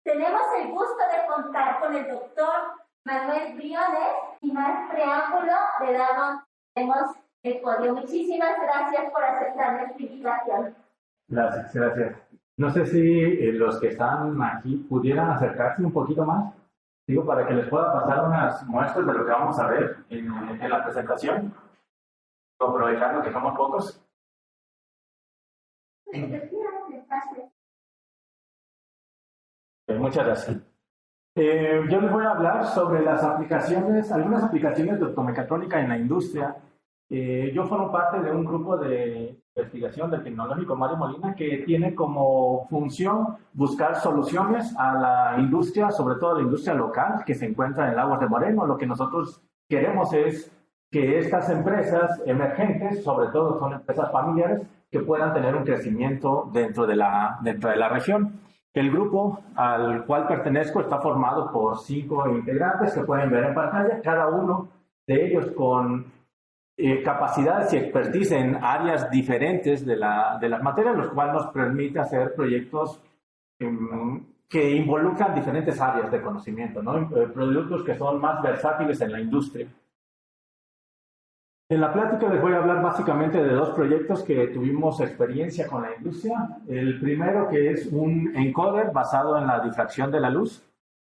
Tenemos el gusto de contar con el doctor Manuel Briones y más preámbulo le damos el podio. Muchísimas gracias por aceptar nuestra invitación. Gracias. No sé si los que están aquí pudieran acercarse un poquito más, digo, para que les pueda pasar unas muestras de lo que vamos a ver en la presentación, aprovechando que somos pocos. Muchas gracias. Yo les voy a hablar sobre las aplicaciones, algunas aplicaciones de optomecatrónica en la industria. Yo formo parte de un grupo de investigación del Tecnológico Mario Molina que tiene como función buscar soluciones a la industria, sobre todo a la industria local que se encuentra en Lagos de Moreno. Lo que nosotros queremos es que estas empresas emergentes, sobre todo son empresas familiares, que puedan tener un crecimiento dentro de la región. El grupo al cual pertenezco está formado por 5 integrantes que pueden ver en pantalla, cada uno de ellos con capacidades y expertise en áreas diferentes de las materias, lo cual nos permite hacer proyectos que involucran diferentes áreas de conocimiento, ¿no? Productos que son más versátiles en la industria. En la plática les voy a hablar básicamente de 2 proyectos que tuvimos experiencia con la industria. El primero, que es un encoder basado en la difracción de la luz.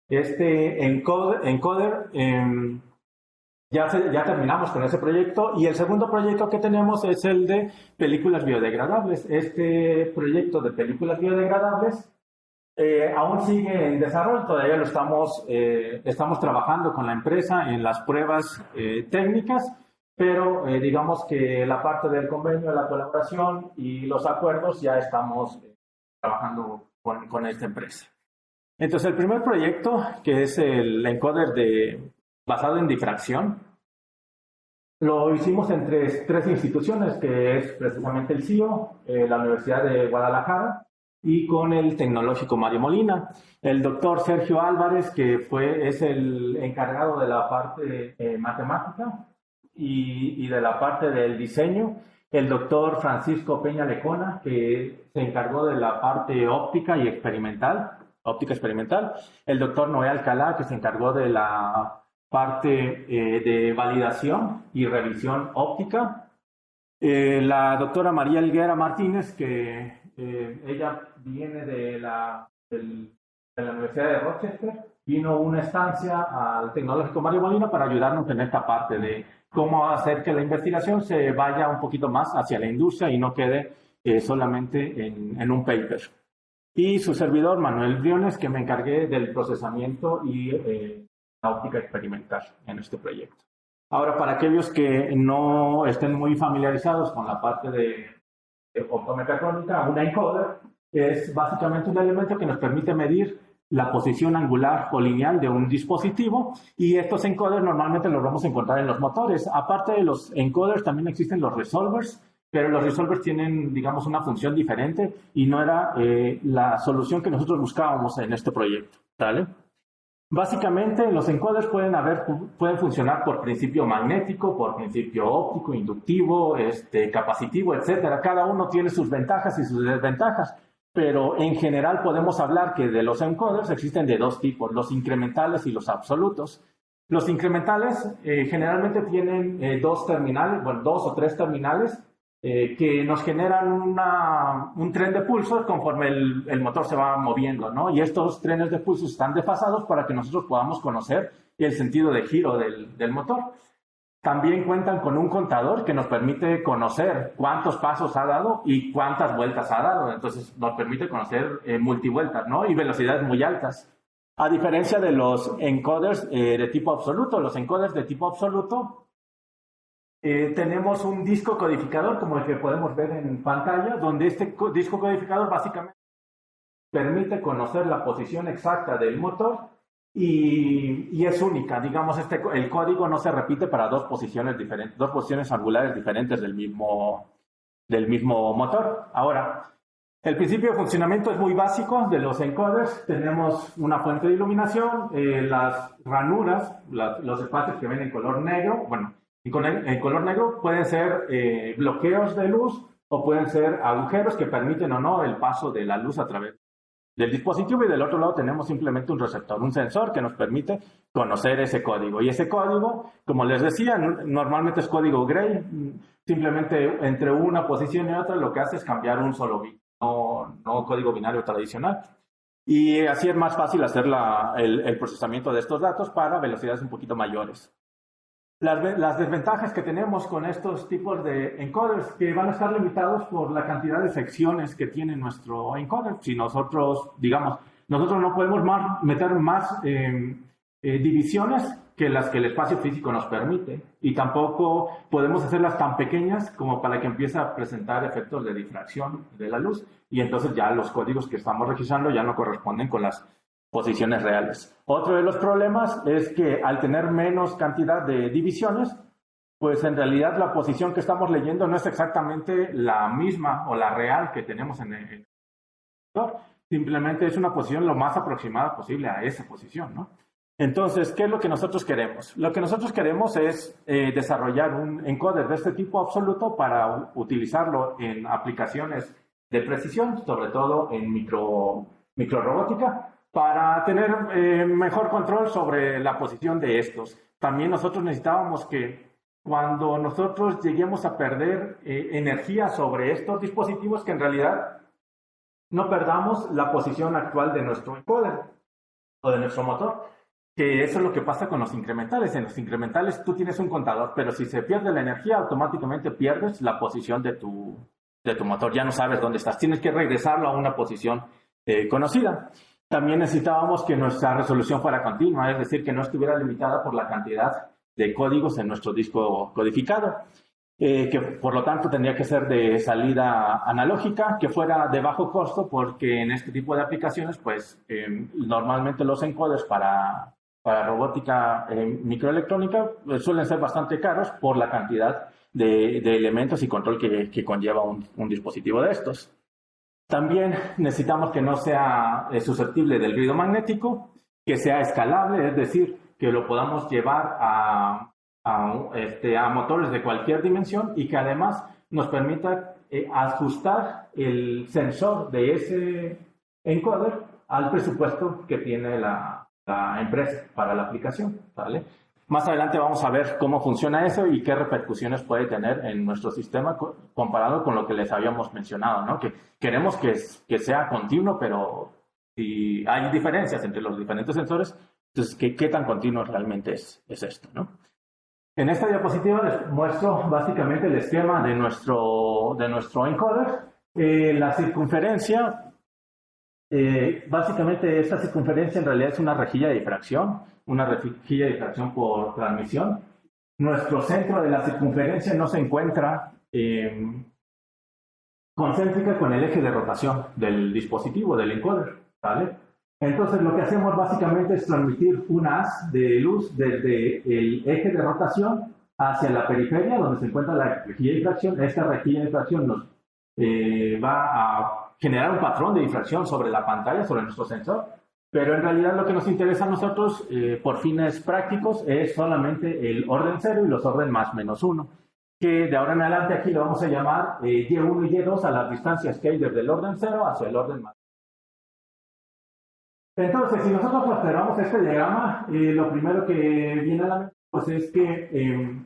Este encoder ya terminamos con ese proyecto, y el segundo proyecto que tenemos es el de películas biodegradables. Este proyecto de películas biodegradables aún sigue en desarrollo, todavía lo estamos trabajando con la empresa en las pruebas técnicas, pero digamos que la parte del convenio, la colaboración y los acuerdos ya estamos trabajando con esta empresa. Entonces, el primer proyecto, que es el encoder basado en difracción, lo hicimos entre 3 instituciones, que es precisamente el CIO, la Universidad de Guadalajara, y con el Tecnológico Mario Molina. El doctor Sergio Álvarez, que es el encargado de la parte matemática y de la parte del diseño. El doctor Francisco Peña Lecona, que se encargó de la parte óptica experimental. El doctor Noé Alcalá, que se encargó de la parte de validación y revisión óptica. La doctora María Elguera Martínez, que ella viene de la Universidad de Rochester, vino una estancia al Tecnológico Mario Molina para ayudarnos en esta parte de cómo hacer que la investigación se vaya un poquito más hacia la industria y no quede solamente en un paper. Y su servidor, Manuel Briones, que me encargué del procesamiento y la óptica experimental en este proyecto. Ahora, para aquellos que no estén muy familiarizados con la parte de optomecatrónica, un encoder es básicamente un elemento que nos permite medir la posición angular o lineal de un dispositivo, y estos encoders normalmente los vamos a encontrar en los motores. Aparte de los encoders, también existen los resolvers, pero los resolvers tienen, digamos, una función diferente y no era la solución que nosotros buscábamos en este proyecto, ¿vale? Básicamente, los encoders pueden funcionar por principio magnético, por principio óptico, inductivo, capacitivo, etc. Cada uno tiene sus ventajas y sus desventajas, pero en general podemos hablar que de los encoders existen de 2 tipos, los incrementales y los absolutos. Los incrementales generalmente tienen 2 o 3 terminales que nos generan un tren de pulsos conforme el motor se va moviendo, ¿no? Y estos trenes de pulsos están desfasados para que nosotros podamos conocer el sentido de giro del motor. También cuentan con un contador que nos permite conocer cuántos pasos ha dado y cuántas vueltas ha dado. Entonces nos permite conocer multivueltas, ¿no? Y velocidades muy altas. A diferencia de los encoders de tipo absoluto, los encoders de tipo absoluto tenemos un disco codificador como el que podemos ver en pantalla, donde este disco codificador básicamente permite conocer la posición exacta del motor y es única. Digamos, el código no se repite para 2 posiciones angulares diferentes del mismo motor. Ahora, el principio de funcionamiento es muy básico de los encoders. Tenemos una fuente de iluminación, las ranuras, los espacios que ven en color negro, en color negro pueden ser bloqueos de luz o pueden ser agujeros que permiten o no el paso de la luz a través del dispositivo, y del otro lado tenemos simplemente un receptor, un sensor que nos permite conocer ese código. Y ese código, como les decía, normalmente es código gray, simplemente entre una posición y otra lo que hace es cambiar un solo bit, no código binario tradicional. Y así es más fácil hacer el procesamiento de estos datos para velocidades un poquito mayores. Las desventajas que tenemos con estos tipos de encoders, que van a estar limitados por la cantidad de secciones que tiene nuestro encoder. Si nosotros, digamos, nosotros no podemos meter más divisiones que las que el espacio físico nos permite, y tampoco podemos hacerlas tan pequeñas como para que empiece a presentar efectos de difracción de la luz, y entonces ya los códigos que estamos registrando ya no corresponden con las posiciones reales. Otro de los problemas es que al tener menos cantidad de divisiones, pues en realidad la posición que estamos leyendo no es exactamente la misma o la real que tenemos en el monitor. Simplemente es una posición lo más aproximada posible a esa posición, ¿no? Entonces, ¿qué es lo que nosotros queremos? Lo que nosotros queremos es desarrollar un encoder de este tipo absoluto para utilizarlo en aplicaciones de precisión, sobre todo en microrobótica, para tener mejor control sobre la posición de estos. También nosotros necesitábamos que cuando nosotros lleguemos a perder energía sobre estos dispositivos, que en realidad no perdamos la posición actual de nuestro encoder o de nuestro motor, que eso es lo que pasa con los incrementales. En los incrementales tú tienes un contador, pero si se pierde la energía, automáticamente pierdes la posición de tu motor. Ya no sabes dónde estás. Tienes que regresarlo a una posición conocida. También necesitábamos que nuestra resolución fuera continua, es decir, que no estuviera limitada por la cantidad de códigos en nuestro disco codificado, que por lo tanto tendría que ser de salida analógica, que fuera de bajo costo, porque en este tipo de aplicaciones, pues normalmente los encoders para robótica microelectrónica suelen ser bastante caros por la cantidad de elementos y control que conlleva un dispositivo de estos. También necesitamos que no sea susceptible del ruido magnético, que sea escalable, es decir, que lo podamos llevar a motores de cualquier dimensión, y que además nos permita ajustar el sensor de ese encoder al presupuesto que tiene la empresa para la aplicación, ¿vale? Más adelante vamos a ver cómo funciona eso y qué repercusiones puede tener en nuestro sistema comparado con lo que les habíamos mencionado, ¿no? Que queremos que sea continuo, pero si hay diferencias entre los diferentes sensores, entonces, ¿qué tan continuo realmente es esto, ¿no? En esta diapositiva les muestro básicamente el esquema de nuestro encoder. La circunferencia, básicamente esta circunferencia en realidad es una rejilla de difracción, por transmisión. Nuestro centro de la circunferencia no se encuentra concéntrica con el eje de rotación del dispositivo, del encoder, ¿vale? Entonces lo que hacemos básicamente es transmitir un haz de luz desde el eje de rotación hacia la periferia, donde se encuentra la rejilla de difracción. Esta rejilla de difracción nos va a generar un patrón de difracción sobre la pantalla, sobre nuestro sensor, pero en realidad lo que nos interesa a nosotros, por fines prácticos, es solamente el orden 0 y los orden más menos 1, que de ahora en adelante aquí lo vamos a llamar Y1 y Y2 a las distancias que hay desde el orden 0 hacia el orden más. Entonces, si nosotros observamos este diagrama, lo primero que viene a la mente pues es que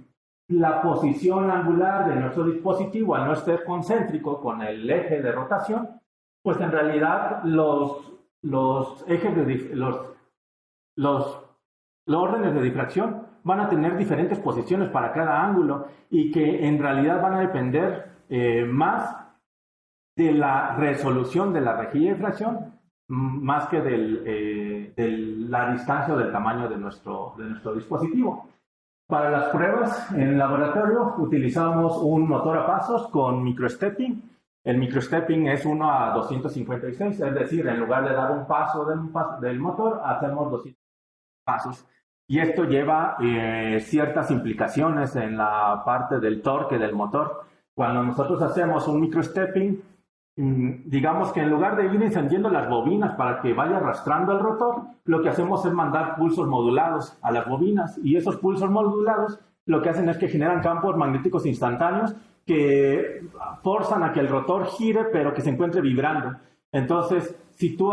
la posición angular de nuestro dispositivo, al no estar concéntrico con el eje de rotación, pues en realidad los órdenes de difracción van a tener diferentes posiciones para cada ángulo, y que en realidad van a depender más de la resolución de la rejilla de difracción, más que de la distancia o del tamaño de nuestro dispositivo. Para las pruebas en el laboratorio utilizamos un motor a pasos con microstepping. El microstepping es 1 a 256, es decir, en lugar de dar un paso del motor, hacemos 200 pasos. Y esto lleva ciertas implicaciones en la parte del torque del motor. Cuando nosotros hacemos un microstepping, digamos que en lugar de ir encendiendo las bobinas para que vaya arrastrando el rotor, lo que hacemos es mandar pulsos modulados a las bobinas, y esos pulsos modulados lo que hacen es que generan campos magnéticos instantáneos que forzan a que el rotor gire, pero que se encuentre vibrando. Entonces, si tú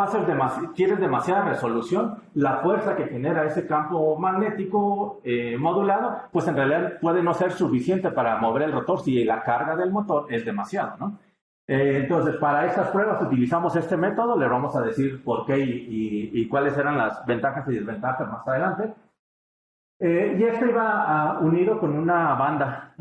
quieres demasiada resolución, la fuerza que genera ese campo magnético modulado, pues en realidad puede no ser suficiente para mover el rotor si la carga del motor es demasiado, ¿no? Entonces, para estas pruebas utilizamos este método, le vamos a decir por qué y cuáles eran las ventajas y desventajas más adelante. Y esto iba unido con una banda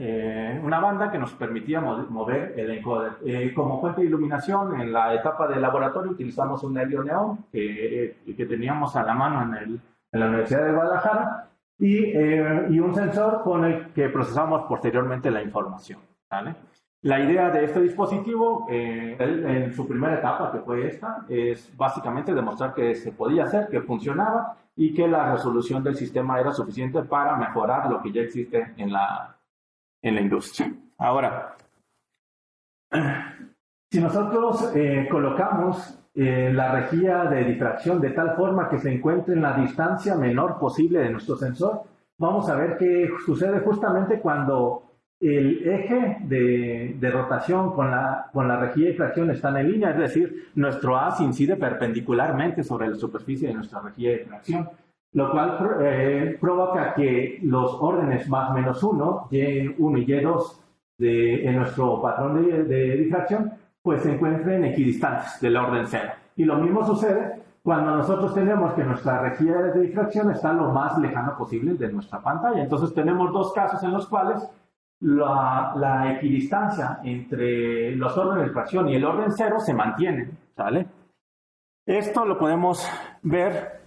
que nos permitía mover el encoder. Como fuente de iluminación, en la etapa de laboratorio utilizamos un helio neón que teníamos a la mano en la Universidad de Guadalajara y un sensor con el que procesamos posteriormente la información, ¿vale? La idea de este dispositivo, en su primera etapa, que fue esta, es básicamente demostrar que se podía hacer, que funcionaba y que la resolución del sistema era suficiente para mejorar lo que ya existe en la industria. Ahora, si nosotros colocamos la rejilla de difracción de tal forma que se encuentre en la distancia menor posible de nuestro sensor, vamos a ver qué sucede justamente cuando el eje de rotación con la rejilla de difracción están en línea, es decir, nuestro haz incide perpendicularmente sobre la superficie de nuestra rejilla de difracción, lo cual provoca que los órdenes más menos 1, Y1 y Y2 en nuestro patrón de difracción, pues se encuentren equidistantes del orden 0. Y lo mismo sucede cuando nosotros tenemos que nuestra rejilla de difracción está lo más lejano posible de nuestra pantalla. Entonces tenemos dos casos en los cuales la equidistancia entre los órdenes de difracción y el orden 0 se mantiene, ¿sale? Esto lo podemos ver,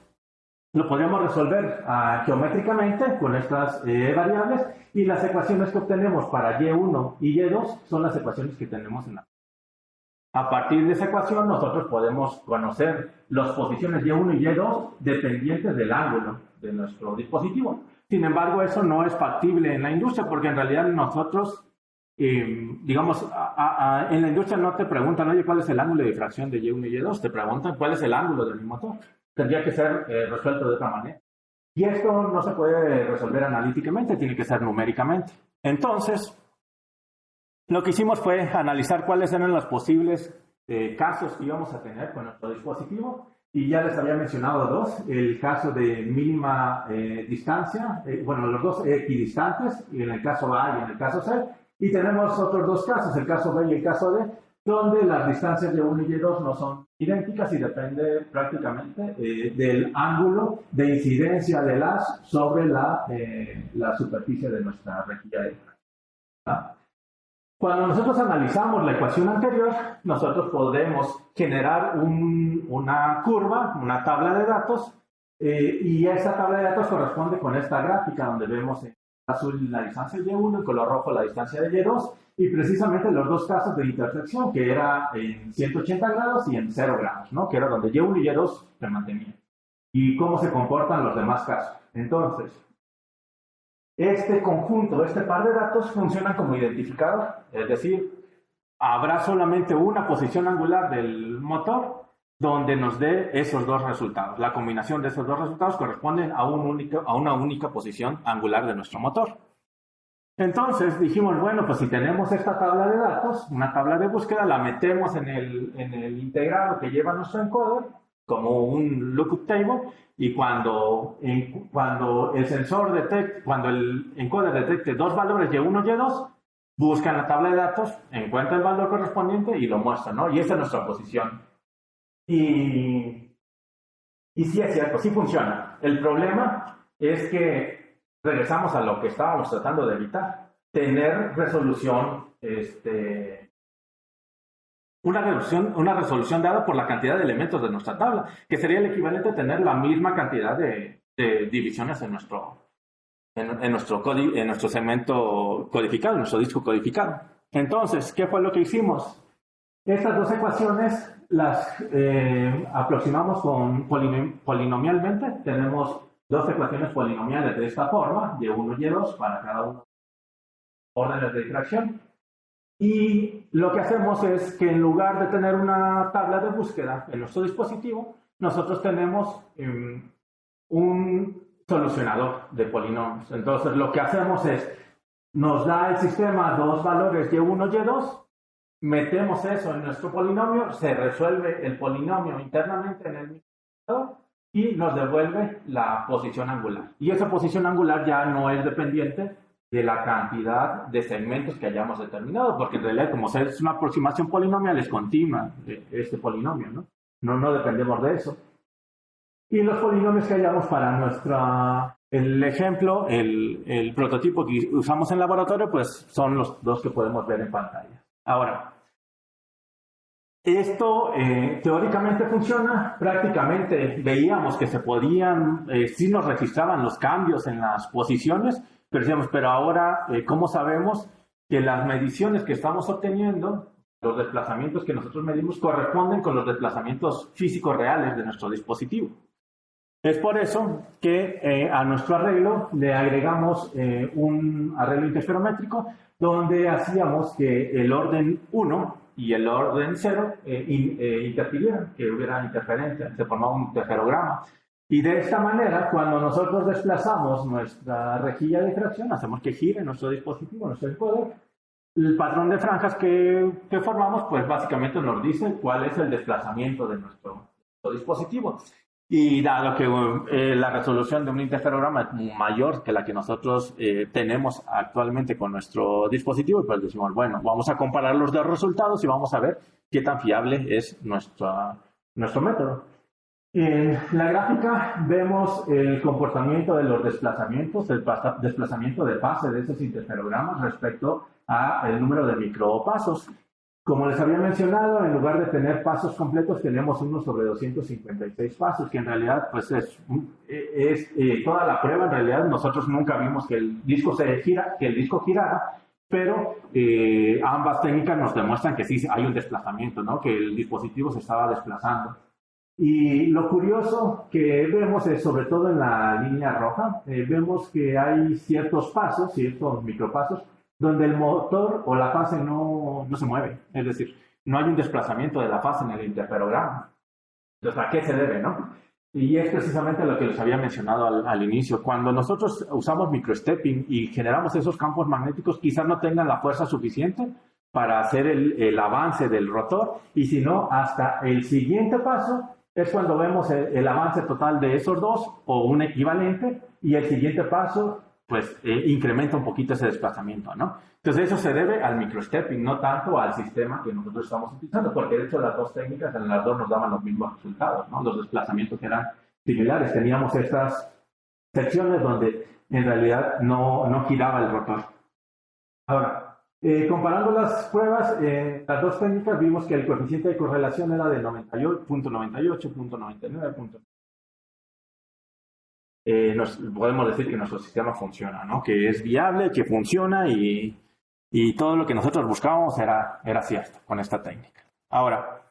lo podemos resolver geométricamente con estas variables, y las ecuaciones que obtenemos para Y1 y Y2 son las ecuaciones que tenemos en la. A partir de esa ecuación nosotros podemos conocer las posiciones Y1 y Y2 dependientes del ángulo de nuestro dispositivo. Sin embargo, eso no es factible en la industria, porque en realidad nosotros, digamos, en la industria no te preguntan, oye, ¿cuál es el ángulo de difracción de Y1 y Y2? Te preguntan cuál es el ángulo de mi motor. Tendría que ser resuelto de otra manera. Y esto no se puede resolver analíticamente, tiene que ser numéricamente. Entonces, lo que hicimos fue analizar cuáles eran los posibles casos que íbamos a tener con nuestro dispositivo. Y ya les había mencionado dos, el caso de mínima distancia, bueno, los dos equidistantes, en el caso A y en el caso C, y tenemos otros dos casos, el caso B y el caso D, donde las distancias de 1 y Y2 no son idénticas y depende prácticamente del ángulo de incidencia del haz sobre la superficie de nuestra rejilla de difracción. Cuando nosotros analizamos la ecuación anterior, nosotros podemos generar una curva, una tabla de datos, y esa tabla de datos corresponde con esta gráfica, donde vemos en azul la distancia de Y1, en color rojo la distancia de Y2, y precisamente los dos casos de intersección, que era en 180 grados y en 0 grados, ¿no? Que era donde Y1 y Y2 se mantenían. Y cómo se comportan los demás casos. Entonces, este conjunto, este par de datos funcionan como identificador, es decir, habrá solamente una posición angular del motor donde nos dé esos dos resultados. La combinación de esos dos resultados corresponden a una única posición angular de nuestro motor. Entonces dijimos, bueno, pues si tenemos esta tabla de datos, una tabla de búsqueda, la metemos en el integrado que lleva nuestro encoder, como un lookup table, y cuando el sensor detecte, cuando el encoder detecte dos valores Y1 y Y2, busca en la tabla de datos, encuentra el valor correspondiente y lo muestra, ¿no? Y esa es nuestra posición. Y sí es cierto, sí funciona. El problema es que regresamos a lo que estábamos tratando de evitar, tener resolución, una resolución dada por la cantidad de elementos de nuestra tabla, que sería el equivalente a tener la misma cantidad de divisiones en nuestro segmento codificado, en nuestro disco codificado. Entonces, ¿qué fue lo que hicimos? Estas dos ecuaciones las aproximamos polinomialmente. Tenemos dos ecuaciones polinomiales de esta forma, Y1 y Y2 para cada uno de los órdenes de difracción. Y lo que hacemos es que en lugar de tener una tabla de búsqueda en nuestro dispositivo, nosotros tenemos un solucionador de polinomios. Entonces lo que hacemos es, nos da el sistema dos valores Y1 y Y2, metemos eso en nuestro polinomio, se resuelve el polinomio internamente en el microcontrolador y nos devuelve la posición angular. Y esa posición angular ya no es dependiente de la cantidad de segmentos que hayamos determinado, porque en realidad, como es una aproximación polinomial, es continua este polinomio, ¿no? No dependemos de eso. Y los polinomios que hallamos para el ejemplo, el prototipo que usamos en laboratorio, pues son los dos que podemos ver en pantalla. Ahora, esto teóricamente funciona, prácticamente veíamos que se podían, sí nos registraban los cambios en las posiciones, pero decíamos, pero ahora, ¿cómo sabemos que las mediciones que estamos obteniendo, los desplazamientos que nosotros medimos, corresponden con los desplazamientos físicos reales de nuestro dispositivo? Es por eso que a nuestro arreglo le agregamos un arreglo interferométrico donde hacíamos que el orden 1 y el orden 0 interfirieran, que hubiera interferencia, se formaba un interferograma. Y de esta manera, cuando nosotros desplazamos nuestra rejilla de difracción, hacemos que gire nuestro dispositivo, nuestro encoder, el patrón de franjas que formamos, pues básicamente nos dice cuál es el desplazamiento de nuestro dispositivo. Y dado que la resolución de un interferograma es mayor que la que nosotros tenemos actualmente con nuestro dispositivo, pues decimos, bueno, vamos a comparar los dos resultados y vamos a ver qué tan fiable es nuestro método. En la gráfica vemos el comportamiento de los desplazamientos, el desplazamiento de fase de esos interferogramas respecto al número de micropasos. Como les había mencionado, en lugar de tener pasos completos, tenemos 1 sobre 256 pasos, que en realidad pues es toda la prueba. En realidad nosotros nunca vimos que el disco girara, pero ambas técnicas nos demuestran que sí hay un desplazamiento, ¿no? Que el dispositivo se estaba desplazando. Y lo curioso que vemos es, sobre todo en la línea roja, vemos que hay ciertos pasos, ciertos micropasos, donde el motor o la fase no se mueve. Es decir, no hay un desplazamiento de la fase en el interferograma. Entonces, ¿a qué se debe, no? Y es precisamente lo que les había mencionado al inicio. Cuando nosotros usamos microstepping y generamos esos campos magnéticos, quizás no tengan la fuerza suficiente para hacer el avance del rotor, y si no, hasta el siguiente paso es cuando vemos el avance total de esos dos o un equivalente, y el siguiente paso pues incrementa un poquito ese desplazamiento, ¿no? Entonces eso se debe al microstepping, no tanto al sistema que nosotros estamos utilizando, porque de hecho las dos técnicas en las dos nos daban los mismos resultados, ¿no? Los desplazamientos eran similares. Teníamos estas secciones donde en realidad no giraba el rotor. Ahora, comparando las pruebas, las dos técnicas, vimos que el coeficiente de correlación era de 98.98, 0.99, podemos decir que nuestro sistema funciona, ¿no? Que es viable, que funciona, y todo lo que nosotros buscábamos era cierto con esta técnica. Ahora,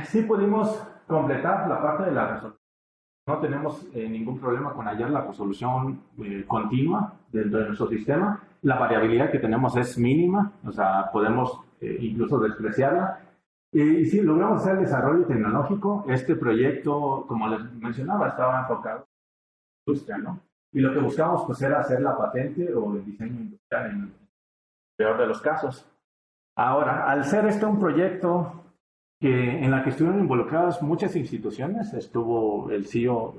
sí pudimos completar la parte de la resolución. No tenemos ningún problema con hallar la resolución continua dentro de nuestro sistema. La variabilidad que tenemos es mínima, o sea, podemos incluso despreciarla. Y sí, logramos hacer el desarrollo tecnológico. Este proyecto, como les mencionaba, estaba enfocado en la industria, ¿no? Y lo que buscamos pues era hacer la patente o el diseño industrial en el peor de los casos. Ahora, al ser este un proyecto en la que estuvieron involucradas muchas instituciones, estuvo el CIO,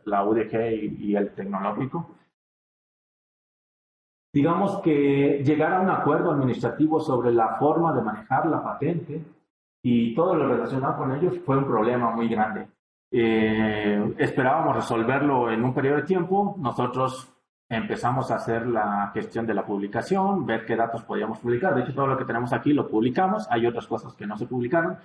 la UDG y el tecnológico, digamos que llegar a un acuerdo administrativo sobre la forma de manejar la patente y todo lo relacionado con ellos fue un problema muy grande. Esperábamos resolverlo en un periodo de tiempo. Nosotros empezamos a hacer la gestión de la publicación, ver qué datos podíamos publicar. De hecho, todo lo que tenemos aquí lo publicamos. Hay otras cosas que no se publicaron.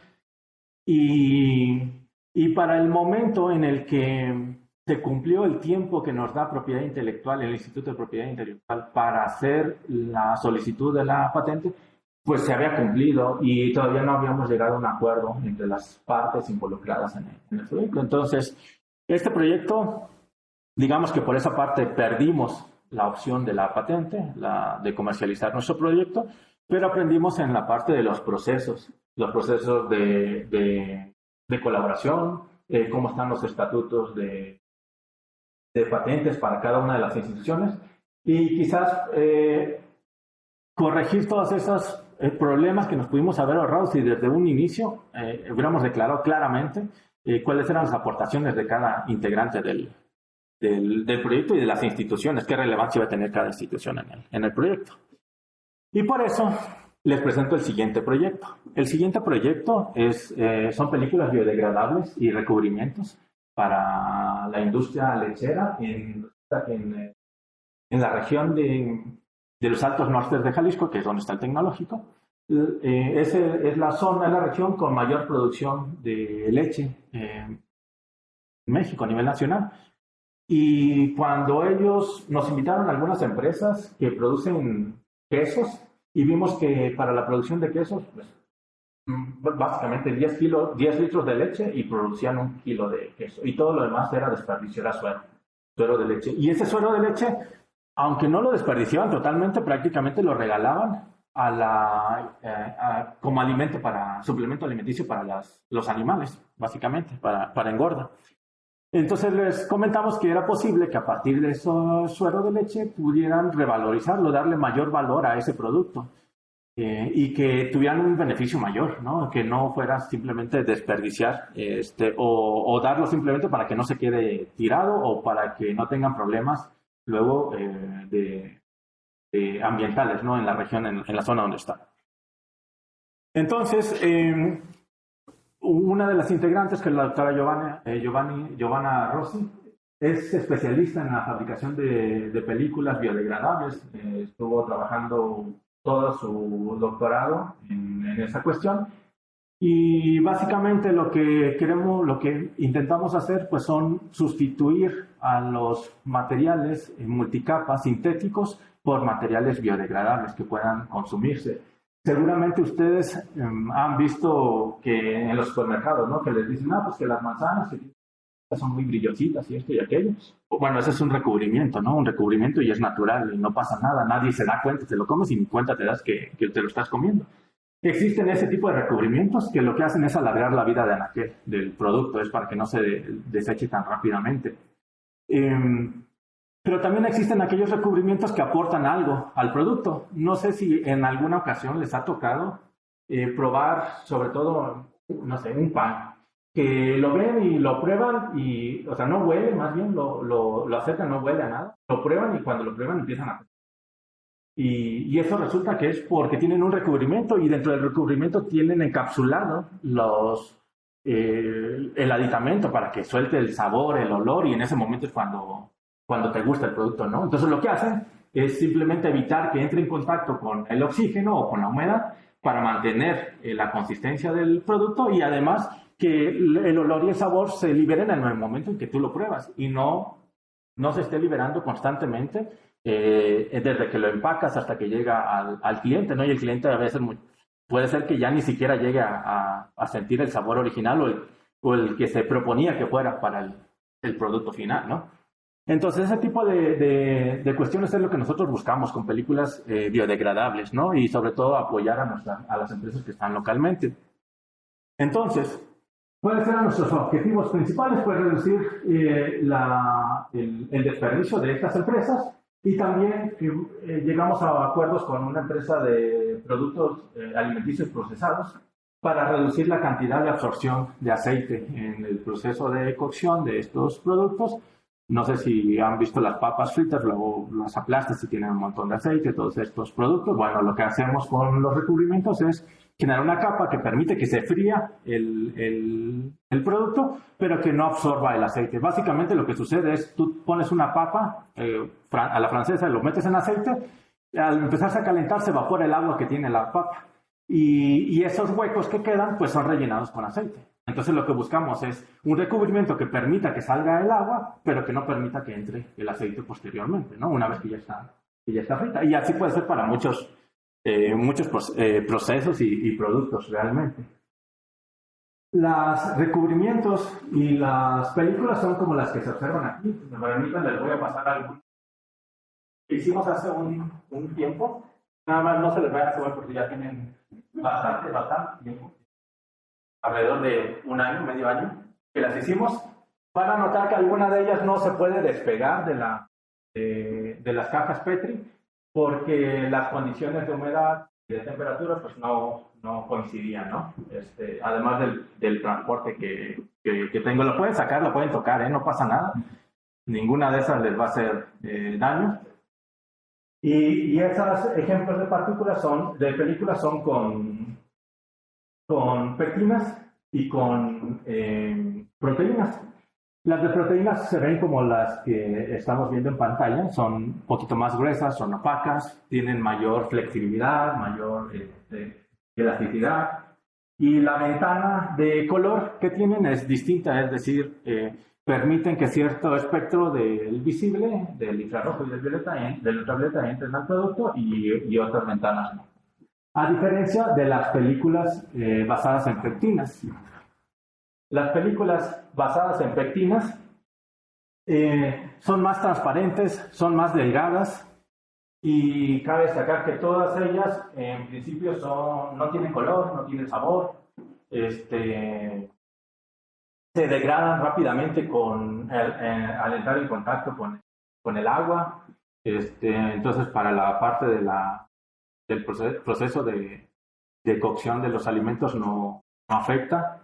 Y para el momento en el que se cumplió el tiempo que nos da propiedad intelectual, el Instituto de Propiedad Intelectual, para hacer la solicitud de la patente, pues se había cumplido y todavía no habíamos llegado a un acuerdo entre las partes involucradas en el proyecto. Entonces, este proyecto, digamos que por esa parte perdimos la opción de la patente, de comercializar nuestro proyecto, pero aprendimos en la parte de los procesos de colaboración, cómo están los estatutos de patentes para cada una de las instituciones, y quizás corregir todas esas problemas que nos pudimos haber ahorrado si desde un inicio hubiéramos declarado claramente cuáles eran las aportaciones de cada integrante del proyecto y de las instituciones, qué relevancia iba a tener cada institución en el proyecto. Y por eso les presento el siguiente proyecto. El siguiente proyecto son películas biodegradables y recubrimientos para la industria lechera en la región de los Altos Nortes de Jalisco, que es donde está el tecnológico. Es la región con mayor producción de leche en México a nivel nacional. Y cuando ellos nos invitaron a algunas empresas que producen quesos, y vimos que para la producción de quesos, pues, básicamente 10 litros de leche y producían 1 kilo de queso. Y todo lo demás era desperdicio, era suero de leche. Y ese suero de leche, aunque no lo desperdiciaban totalmente, prácticamente lo regalaban como alimento suplemento alimenticio para los animales, básicamente, para engorda. Entonces les comentamos que era posible que a partir de esos sueros de leche pudieran revalorizarlo, darle mayor valor a ese producto y que tuvieran un beneficio mayor, ¿no? Que no fuera simplemente desperdiciar o darlo simplemente para que no se quede tirado o para que no tengan problemas luego ambientales, ¿no? En la región, en la zona donde está. Entonces, una de las integrantes, que es la doctora Giovanna Rossi, es especialista en la fabricación de películas biodegradables. Estuvo trabajando todo su doctorado en esa cuestión. Y básicamente lo que intentamos hacer, pues, son sustituir a los materiales multicapas sintéticos por materiales biodegradables que puedan consumirse. Seguramente ustedes han visto que en los supermercados, ¿no? Que les dicen, pues que las manzanas son muy brillositas y esto y aquello. Bueno, ese es un recubrimiento, ¿no? Un recubrimiento y es natural y no pasa nada. Nadie se da cuenta, te lo comes y ni cuenta te das que te lo estás comiendo. Existen ese tipo de recubrimientos que lo que hacen es alargar la vida de anaquel del producto, es para que no se deseche tan rápidamente. Pero también existen aquellos recubrimientos que aportan algo al producto. No sé si en alguna ocasión les ha tocado probar, sobre todo, no sé, un pan, que lo ven y lo prueban y, o sea, no huele, más bien lo acercan, no huele a nada. Lo prueban y cuando lo prueban empiezan a... Y eso resulta que es porque tienen un recubrimiento y dentro del recubrimiento tienen encapsulado el aditamento para que suelte el sabor, el olor, y en ese momento es cuando te gusta el producto, ¿no? Entonces lo que hacen es simplemente evitar que entre en contacto con el oxígeno o con la humedad para mantener la consistencia del producto y además que el olor y el sabor se liberen en el momento en que tú lo pruebas y no se esté liberando constantemente desde que lo empacas hasta que llega al cliente, ¿no? Y el cliente a veces puede ser que ya ni siquiera llegue a sentir el sabor original o el que se proponía que fuera para el producto final, ¿no? Entonces, ese tipo de cuestiones es lo que nosotros buscamos con películas biodegradables, ¿no? Y sobre todo apoyar a las empresas que están localmente. Entonces, ¿cuáles eran nuestros objetivos principales? Pues reducir el desperdicio de estas empresas y también llegamos a acuerdos con una empresa de productos alimenticios procesados para reducir la cantidad de absorción de aceite en el proceso de cocción de estos productos. No sé si han visto las papas fritas, luego las aplastas y tienen un montón de aceite, todos estos productos. Bueno, lo que hacemos con los recubrimientos es generar una capa que permite que se fría el producto, pero que no absorba el aceite. Básicamente lo que sucede es, tú pones una papa a la francesa y lo metes en aceite, al empezarse a calentar se evapora el agua que tiene la papa. Y esos huecos que quedan, pues son rellenados con aceite. Entonces lo que buscamos es un recubrimiento que permita que salga el agua, pero que no permita que entre el aceite posteriormente, ¿no? Una vez que ya está frita. Y así puede ser para muchos procesos y productos realmente. Los recubrimientos y las películas son como las que se observan aquí. Si me permiten, les voy a pasar algo que hicimos hace un tiempo. Nada más no se les vaya a saber porque ya tienen bastante tiempo. Alrededor de un año, medio año, que las hicimos. Van a notar que alguna de ellas no se puede despegar de las cajas Petri porque las condiciones de humedad de temperatura, pues no coincidían, ¿no? Además del transporte que tengo, lo pueden sacar, lo pueden tocar, no pasa nada. Ninguna de esas les va a hacer daño. Y esos ejemplos de partículas de películas son con pectinas y con proteínas. Las de proteínas se ven como las que estamos viendo en pantalla, son un poquito más gruesas, son opacas, tienen mayor flexibilidad, mayor elasticidad, y la ventana de color que tienen es distinta, es decir, permiten que cierto espectro del visible, del infrarrojo y del ultravioleta entren al producto y otras ventanas no. A diferencia de las películas basadas en pectinas. Las películas basadas en pectinas son más transparentes, son más delgadas y cabe destacar que todas ellas en principio no tienen color, no tienen sabor, se degradan rápidamente al entrar en contacto con el agua. Entonces para la parte del proceso de cocción de los alimentos no afecta.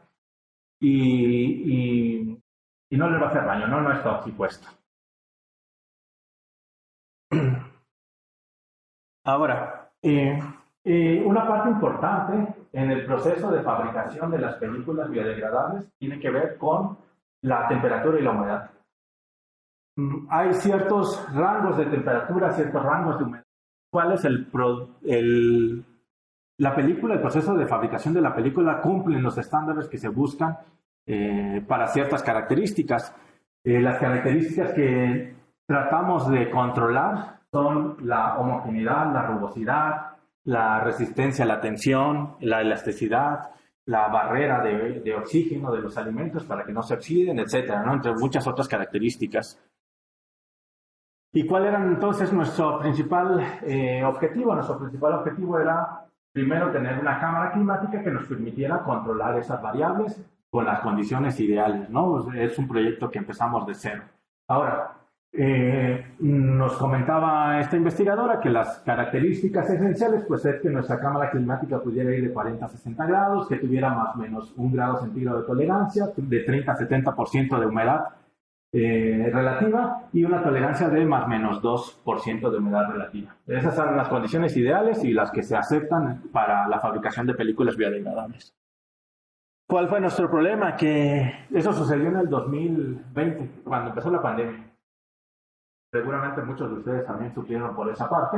Y no les va a hacer daño, no es tóxico esto. Ahora, una parte importante en el proceso de fabricación de las películas biodegradables tiene que ver con la temperatura y la humedad. Hay ciertos rangos de temperatura, ciertos rangos de humedad. ¿Cuál es el proceso de fabricación de la película cumplen los estándares que se buscan para ciertas características. Las características que tratamos de controlar son la homogeneidad, la rugosidad, la resistencia a la tensión, la elasticidad, la barrera de oxígeno de los alimentos para que no se oxiden, etcétera, ¿no? Entre muchas otras características. ¿Y cuál era entonces nuestro principal objetivo? Nuestro principal objetivo era primero tener una cámara climática que nos permitiera controlar esas variables con las condiciones ideales, ¿no? Es un proyecto que empezamos de cero. Ahora, nos comentaba esta investigadora que las características esenciales pues es que nuestra cámara climática pudiera ir de 40 a 60 grados, que tuviera más o menos 1 grado centígrado de tolerancia, de 30 a 70% de humedad relativa y una tolerancia de más o menos 2% de humedad relativa. Esas son las condiciones ideales y las que se aceptan para la fabricación de películas biodegradables. ¿Cuál fue nuestro problema? Que eso sucedió en el 2020, cuando empezó la pandemia. Seguramente muchos de ustedes también sufrieron por esa parte.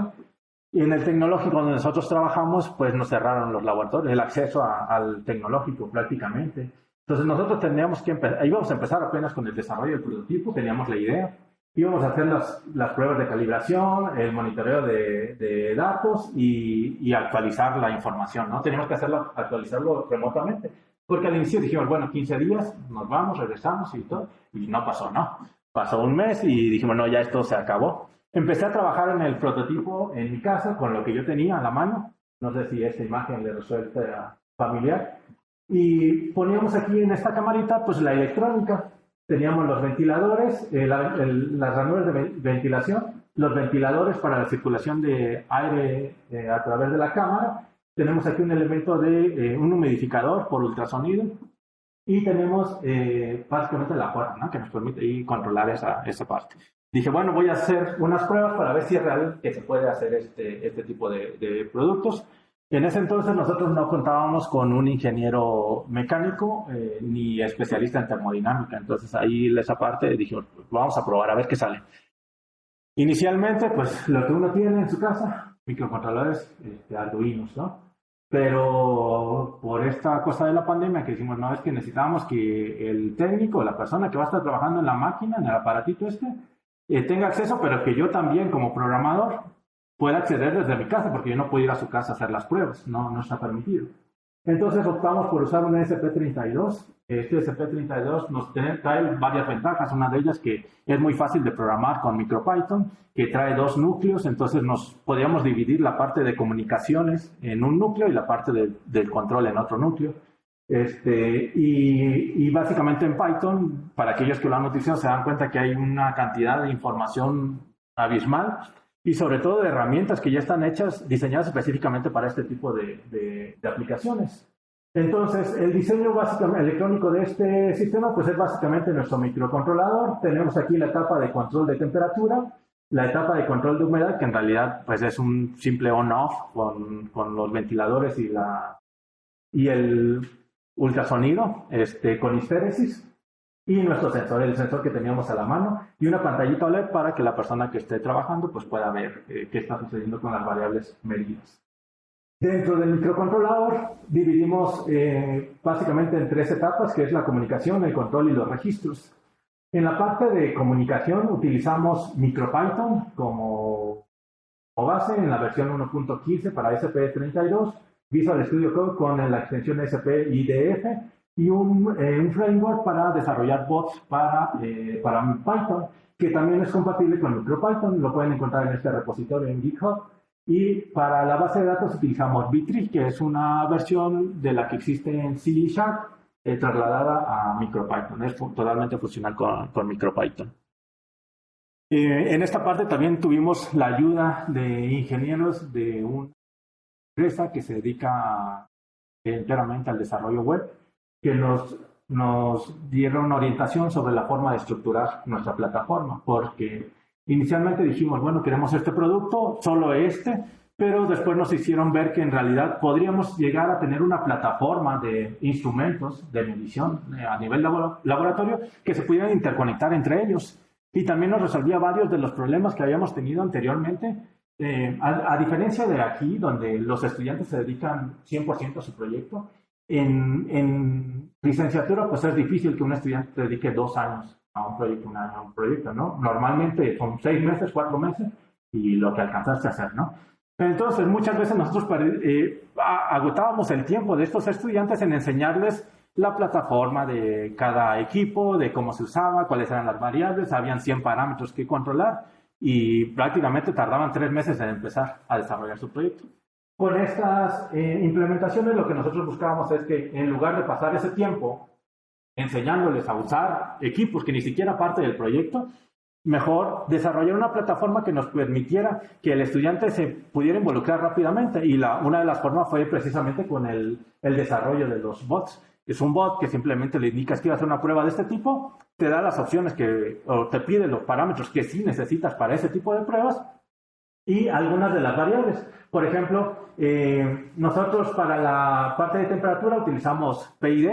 Y en el tecnológico donde nosotros trabajamos, pues nos cerraron los laboratorios, el acceso al tecnológico prácticamente. Entonces nosotros teníamos que íbamos a empezar apenas con el desarrollo del prototipo, teníamos la idea, íbamos a hacer las pruebas de calibración, el monitoreo de datos y actualizar la información, ¿no? Teníamos que actualizarlo remotamente, porque al inicio dijimos, bueno, 15 días, nos vamos, regresamos y todo, y no pasó, ¿no? Pasó un mes y dijimos, no, ya esto se acabó. Empecé a trabajar en el prototipo en mi casa con lo que yo tenía a la mano, no sé si esta imagen le resulta familiar. Y poníamos aquí en esta camarita pues la electrónica. Teníamos los ventiladores, las ranuras de ventilación, los ventiladores para la circulación de aire a través de la cámara. Tenemos aquí un elemento de un humidificador por ultrasonido. Y tenemos básicamente la puerta, ¿no? Que nos permite ahí controlar esa parte. Dije, bueno, voy a hacer unas pruebas para ver si es real que se puede hacer este tipo de productos. En ese entonces nosotros no contábamos con un ingeniero mecánico ni especialista en termodinámica. Entonces ahí esa parte dije, pues vamos a probar a ver qué sale. Inicialmente, pues lo que uno tiene en su casa, microcontroladores Arduinos, ¿no? Pero por esta cosa de la pandemia que decimos, no, es que necesitábamos que el técnico, la persona que va a estar trabajando en la máquina, en el aparatito tenga acceso, pero que yo también como programador pueda acceder desde mi casa, porque yo no puedo ir a su casa a hacer las pruebas, no está permitido. Entonces optamos por usar un ESP32. Este ESP32 nos trae varias ventajas, una de ellas que es muy fácil de programar con MicroPython, que trae 2 núcleos, entonces nos podíamos dividir la parte de comunicaciones en un núcleo y la parte del control en otro núcleo. Y básicamente en Python, para aquellos que lo han utilizado, se dan cuenta que hay una cantidad de información abismal y sobre todo de herramientas que ya están hechas, diseñadas específicamente para este tipo de aplicaciones. Entonces, el diseño básicamente electrónico de este sistema pues es básicamente nuestro microcontrolador. Tenemos aquí la etapa de control de temperatura, la etapa de control de humedad, que en realidad pues es un simple on-off con los ventiladores y el ultrasonido con histéresis, y nuestro sensor, el sensor que teníamos a la mano, y una pantallita OLED para que la persona que esté trabajando pues pueda ver qué está sucediendo con las variables medidas. Dentro del microcontrolador dividimos básicamente en 3 etapas, que es la comunicación, el control y los registros. En la parte de comunicación utilizamos MicroPython como base en la versión 1.15 para SP32, Visual Studio Code con la extensión SPIDF y un framework para desarrollar bots para Python, que también es compatible con MicroPython. Lo pueden encontrar en este repositorio en GitHub. Y para la base de datos utilizamos B-Tree, que es una versión de la que existe en C#, trasladada a MicroPython. Es totalmente funcional con MicroPython. En esta parte también tuvimos la ayuda de ingenieros de una empresa que se dedica enteramente al desarrollo web, que nos dieron orientación sobre la forma de estructurar nuestra plataforma, porque inicialmente dijimos, bueno, queremos este producto, solo este, pero después nos hicieron ver que en realidad podríamos llegar a tener una plataforma de instrumentos de medición a nivel laboratorio que se pudieran interconectar entre ellos. Y también nos resolvía varios de los problemas que habíamos tenido anteriormente. A diferencia de aquí, donde los estudiantes se dedican 100% a su proyecto, en licenciatura pues es difícil que un estudiante se dedique 2 años a un proyecto, un año a un proyecto, ¿no? Normalmente son 6 meses, 4 meses y lo que alcanzaste a hacer, ¿no? Entonces, muchas veces nosotros agotábamos el tiempo de estos estudiantes en enseñarles la plataforma de cada equipo, de cómo se usaba, cuáles eran las variables, habían 100 parámetros que controlar y prácticamente tardaban 3 meses en empezar a desarrollar su proyecto. Con estas implementaciones lo que nosotros buscábamos es que en lugar de pasar ese tiempo enseñándoles a usar equipos que ni siquiera parte del proyecto, mejor desarrollar una plataforma que nos permitiera que el estudiante se pudiera involucrar rápidamente. Y una de las formas fue precisamente con el desarrollo de los bots. Es un bot que simplemente le indicas que iba a hacer una prueba de este tipo, te da las opciones o te pide los parámetros que sí necesitas para ese tipo de pruebas y algunas de las variables. Por ejemplo, nosotros para la parte de temperatura utilizamos PID,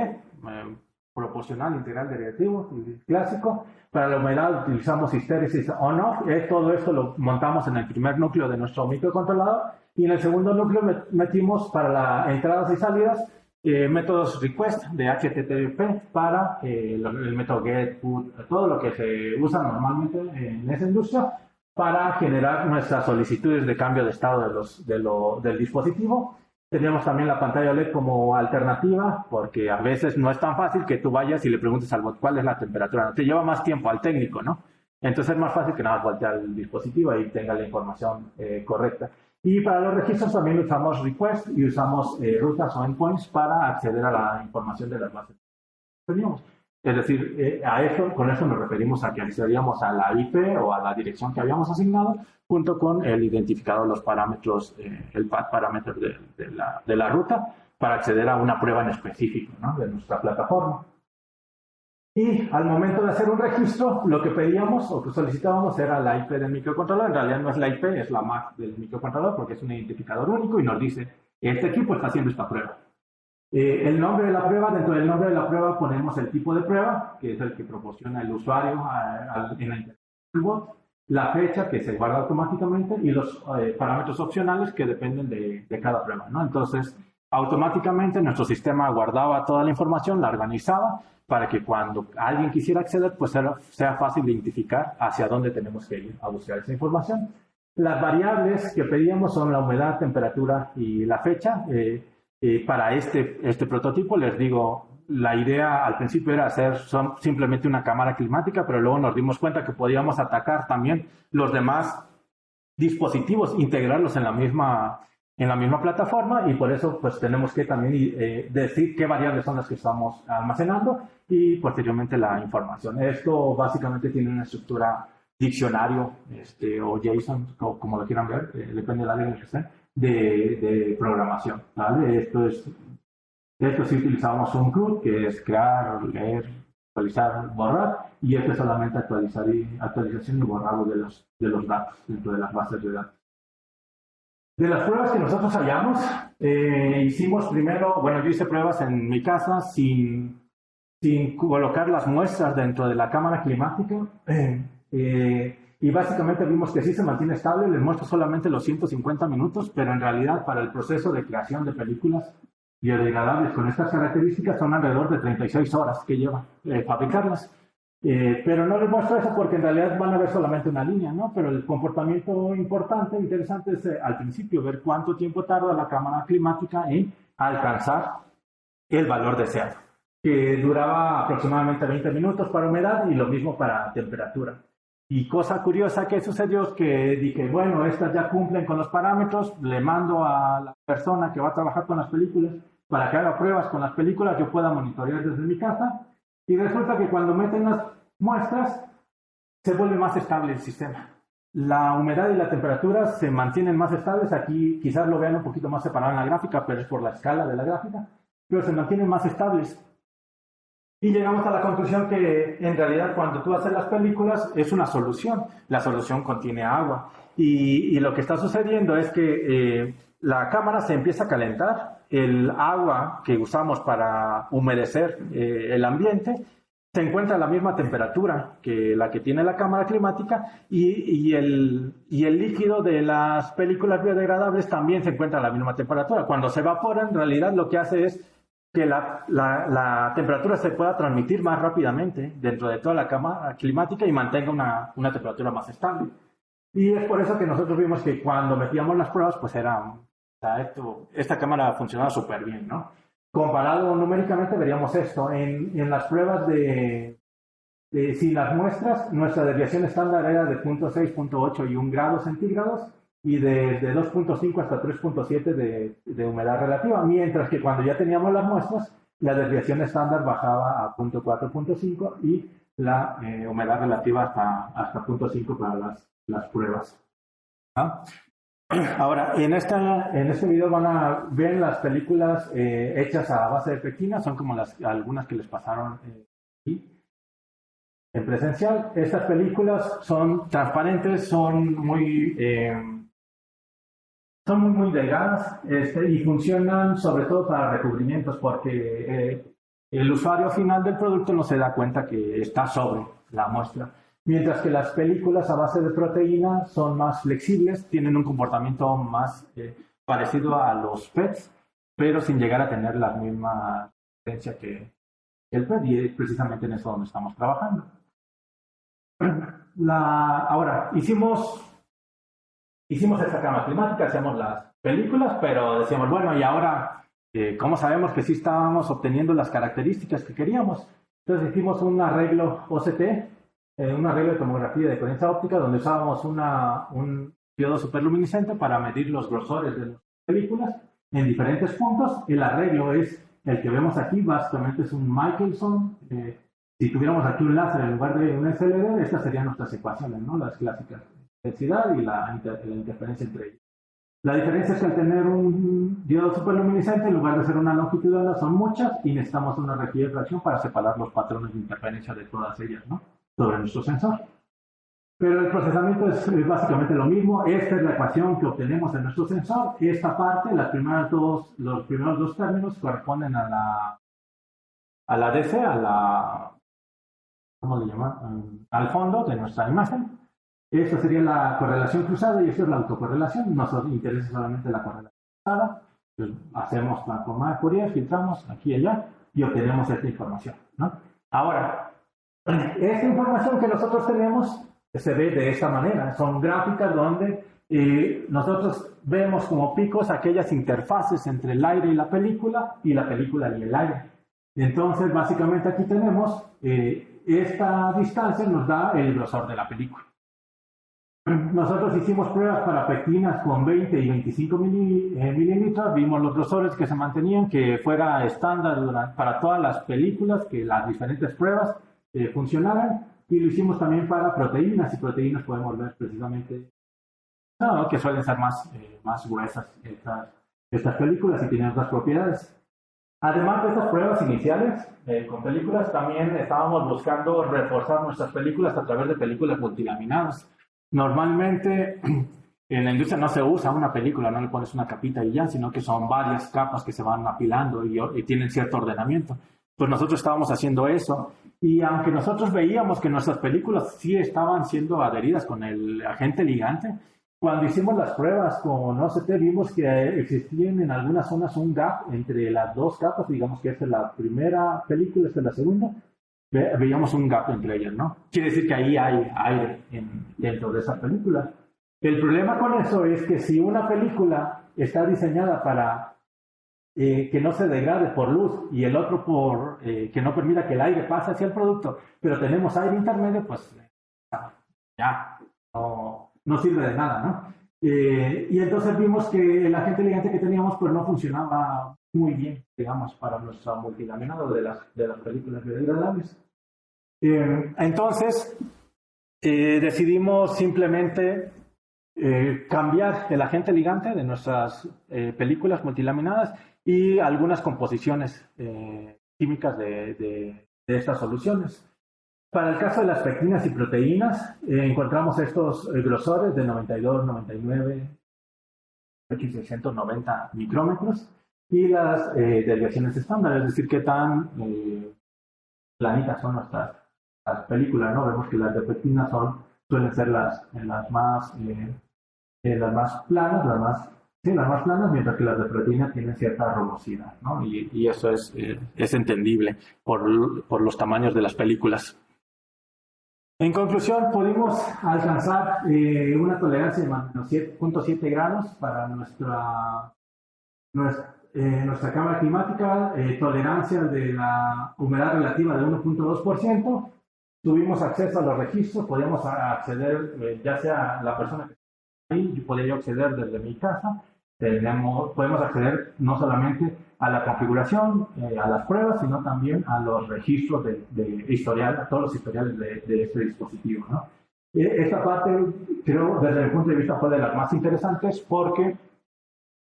proporcional, integral, derivativo, clásico. Para la humedad utilizamos histéresis on-off. Todo esto lo montamos en el primer núcleo de nuestro microcontrolador y en el segundo núcleo metimos para las entradas y salidas métodos request de HTTP para el método get, put, todo lo que se usa normalmente en esa industria para generar nuestras solicitudes de cambio de estado del dispositivo. Teníamos también la pantalla OLED como alternativa, porque a veces no es tan fácil que tú vayas y le preguntes al bot cuál es la temperatura. Te lleva más tiempo al técnico, ¿no? Entonces es más fácil que nada más voltear el dispositivo y tenga la información correcta. Y para los registros también usamos request y usamos rutas o endpoints para acceder a la información de las bases que teníamos. Es decir, con eso nos referimos a que accedíamos a la IP o a la dirección que habíamos asignado, junto con el identificador de los parámetros, el path parameter de la ruta, para acceder a una prueba en específico, ¿no?, de nuestra plataforma. Y al momento de hacer un registro, lo que pedíamos o que solicitábamos era la IP del microcontrolador. En realidad no es la IP, es la MAC del microcontrolador, porque es un identificador único y nos dice, este equipo está haciendo esta prueba. El nombre de la prueba, dentro del nombre de la prueba ponemos el tipo de prueba, que es el que proporciona el usuario en la interfaz del bot, la fecha que se guarda automáticamente y los parámetros opcionales que dependen de cada prueba, ¿no? Entonces, automáticamente nuestro sistema guardaba toda la información, la organizaba para que cuando alguien quisiera acceder, pues sea fácil de identificar hacia dónde tenemos que ir a buscar esa información. Las variables que pedíamos son la humedad, temperatura y la fecha. Para este prototipo, les digo, la idea al principio era hacer simplemente una cámara climática, pero luego nos dimos cuenta que podíamos atacar también los demás dispositivos, integrarlos en la misma plataforma, y por eso pues tenemos que también decir qué variables son las que estamos almacenando y posteriormente la información. Esto básicamente tiene una estructura diccionario o JSON, o como lo quieran ver, depende de la lengua que estén, de programación, ¿vale? Esto sí utilizamos un CRUD, que es crear, leer, actualizar, borrar, y esto es solamente actualización y borrado de los datos dentro de las bases de datos. De las pruebas que nosotros hallamos, hicimos primero, bueno, yo hice pruebas en mi casa sin colocar las muestras dentro de la cámara climática, y básicamente vimos que sí se mantiene estable. Les muestro solamente los 150 minutos, pero en realidad para el proceso de creación de películas biodegradables con estas características son alrededor de 36 horas que lleva fabricarlas. Pero no les muestro eso porque en realidad van a ver solamente una línea, ¿no? Pero el comportamiento importante, interesante, es al principio ver cuánto tiempo tarda la cámara climática en alcanzar el valor deseado, que duraba aproximadamente 20 minutos para humedad y lo mismo para temperatura. Y cosa curiosa que sucedió es que dije, bueno, estas ya cumplen con los parámetros, le mando a la persona que va a trabajar con las películas para que haga pruebas con las películas, yo pueda monitorear desde mi casa, y resulta que cuando meten las muestras se vuelve más estable el sistema. La humedad y la temperatura se mantienen más estables. Aquí quizás lo vean un poquito más separado en la gráfica, pero es por la escala de la gráfica, pero se mantienen más estables. Y llegamos a la conclusión que en realidad cuando tú haces las películas es una solución. La solución contiene agua. Y lo que está sucediendo es que la cámara se empieza a calentar. El agua que usamos para humedecer el ambiente se encuentra a la misma temperatura que la que tiene la cámara climática, y el líquido de las películas biodegradables también se encuentra a la misma temperatura. Cuando se evapora, en realidad lo que hace es que la temperatura se pueda transmitir más rápidamente dentro de toda la cámara climática y mantenga una temperatura más estable. Y es por eso que nosotros vimos que cuando metíamos las pruebas, pues esta cámara funcionaba súper bien, ¿no? Comparado numéricamente veríamos esto. En las pruebas sin las muestras, nuestra desviación estándar era de 0.6, 0.8 y 1 grado centígrados, y de 2.5 hasta 3.7 de humedad relativa, mientras que cuando ya teníamos las muestras, la desviación estándar bajaba a 0.4, 0.5 y la humedad relativa hasta 0.5 para las pruebas. ¿Ah? Ahora, en este video van a ver las películas hechas a base de pectina, son como algunas que les pasaron aquí en presencial. Estas películas son transparentes, son muy delgadas, y funcionan sobre todo para recubrimientos, porque el usuario final del producto no se da cuenta que está sobre la muestra. Mientras que las películas a base de proteína son más flexibles, tienen un comportamiento más parecido a los PETs, pero sin llegar a tener la misma potencia que el PET, y es precisamente en eso donde estamos trabajando. Ahora, hicimos esta cámara climática, hacíamos las películas, pero decíamos, bueno, y ahora, ¿cómo sabemos que sí estábamos obteniendo las características que queríamos? Entonces hicimos un arreglo OCT, un arreglo de tomografía de coherencia óptica, donde usábamos un diodo superluminiscente para medir los grosores de las películas en diferentes puntos. El arreglo es el que vemos aquí, básicamente es un Michelson. Si tuviéramos aquí un láser en lugar de un SLR, estas serían nuestras ecuaciones, ¿no? Las clásicas, densidad y la interferencia entre ellos. La diferencia es que al tener un diodo superluminiscente, en lugar de ser una longitud de onda, son muchas, y necesitamos una rejilla de refracción para separar los patrones de interferencia de todas ellas, ¿no?, sobre nuestro sensor. Pero el procesamiento es básicamente lo mismo. Esta es la ecuación que obtenemos en nuestro sensor. Esta parte, los primeros dos términos corresponden a la DC, ¿cómo le llaman? Al fondo de nuestra imagen. Esta sería la correlación cruzada y esta es la autocorrelación. Nos interesa solamente la correlación cruzada. Entonces, hacemos transformada de Fourier, filtramos aquí y allá y obtenemos esta información, ¿no? Ahora, esta información que nosotros tenemos se ve de esta manera. Son gráficas donde nosotros vemos como picos aquellas interfaces entre el aire y la película y el aire. Entonces, básicamente aquí tenemos esta distancia nos da el grosor de la película. Nosotros hicimos pruebas para pectinas con 20 y 25 milímetros, vimos los grosores que se mantenían, que fuera estándar para todas las películas, que las diferentes pruebas funcionaran. y lo hicimos también para proteínas, y proteínas podemos ver precisamente que suelen ser más gruesas estas películas y tienen otras propiedades. Además de estas pruebas iniciales con películas, también estábamos buscando reforzar nuestras películas a través de películas multilaminadas. Normalmente en la industria no se usa una película, no le pones una capita y ya, sino que son varias capas que se van apilando y tienen cierto ordenamiento. Pues nosotros estábamos haciendo eso, y aunque nosotros veíamos que nuestras películas sí estaban siendo adheridas con el agente ligante, cuando hicimos las pruebas con OCT vimos que existían en algunas zonas un gap entre las dos capas, digamos que esta es la primera película, esta es la segunda, veíamos un gap entre ellas, ¿no? Quiere decir que ahí hay aire dentro de esa película. El problema con eso es que si una película está diseñada para que no se degrade por luz y el otro por que no permita que el aire pase hacia el producto, pero tenemos aire intermedio, pues ya no sirve de nada, ¿no? Y entonces vimos que el agente ligante que teníamos pues no funcionaba muy bien, digamos, para nuestro multilaminado de las películas biodegradables. Entonces decidimos simplemente cambiar el agente ligante de nuestras películas multilaminadas y algunas composiciones químicas de estas soluciones. Para el caso de las pectinas y proteínas, encontramos estos grosores de 92, 99, 690 micrómetros y las desviaciones estándar, es decir, qué tan planitas son nuestras las películas, ¿no? Vemos que las de pectina suelen ser las más planas, las más planas, mientras que las de proteína tienen cierta rugosidad, ¿no? Y eso es entendible por los tamaños de las películas. En conclusión, pudimos alcanzar una tolerancia de menos 7.7 grados para nuestra cámara climática, tolerancia de la humedad relativa de 1.2%. Tuvimos acceso a los registros, podíamos acceder, ya sea la persona que está ahí, yo podía acceder desde mi casa. Podemos acceder no solamente a la configuración, a las pruebas, sino también a los registros de historial, a todos los historiales de este dispositivo, ¿no? Esta parte, creo, desde mi punto de vista, fue de las más interesantes porque,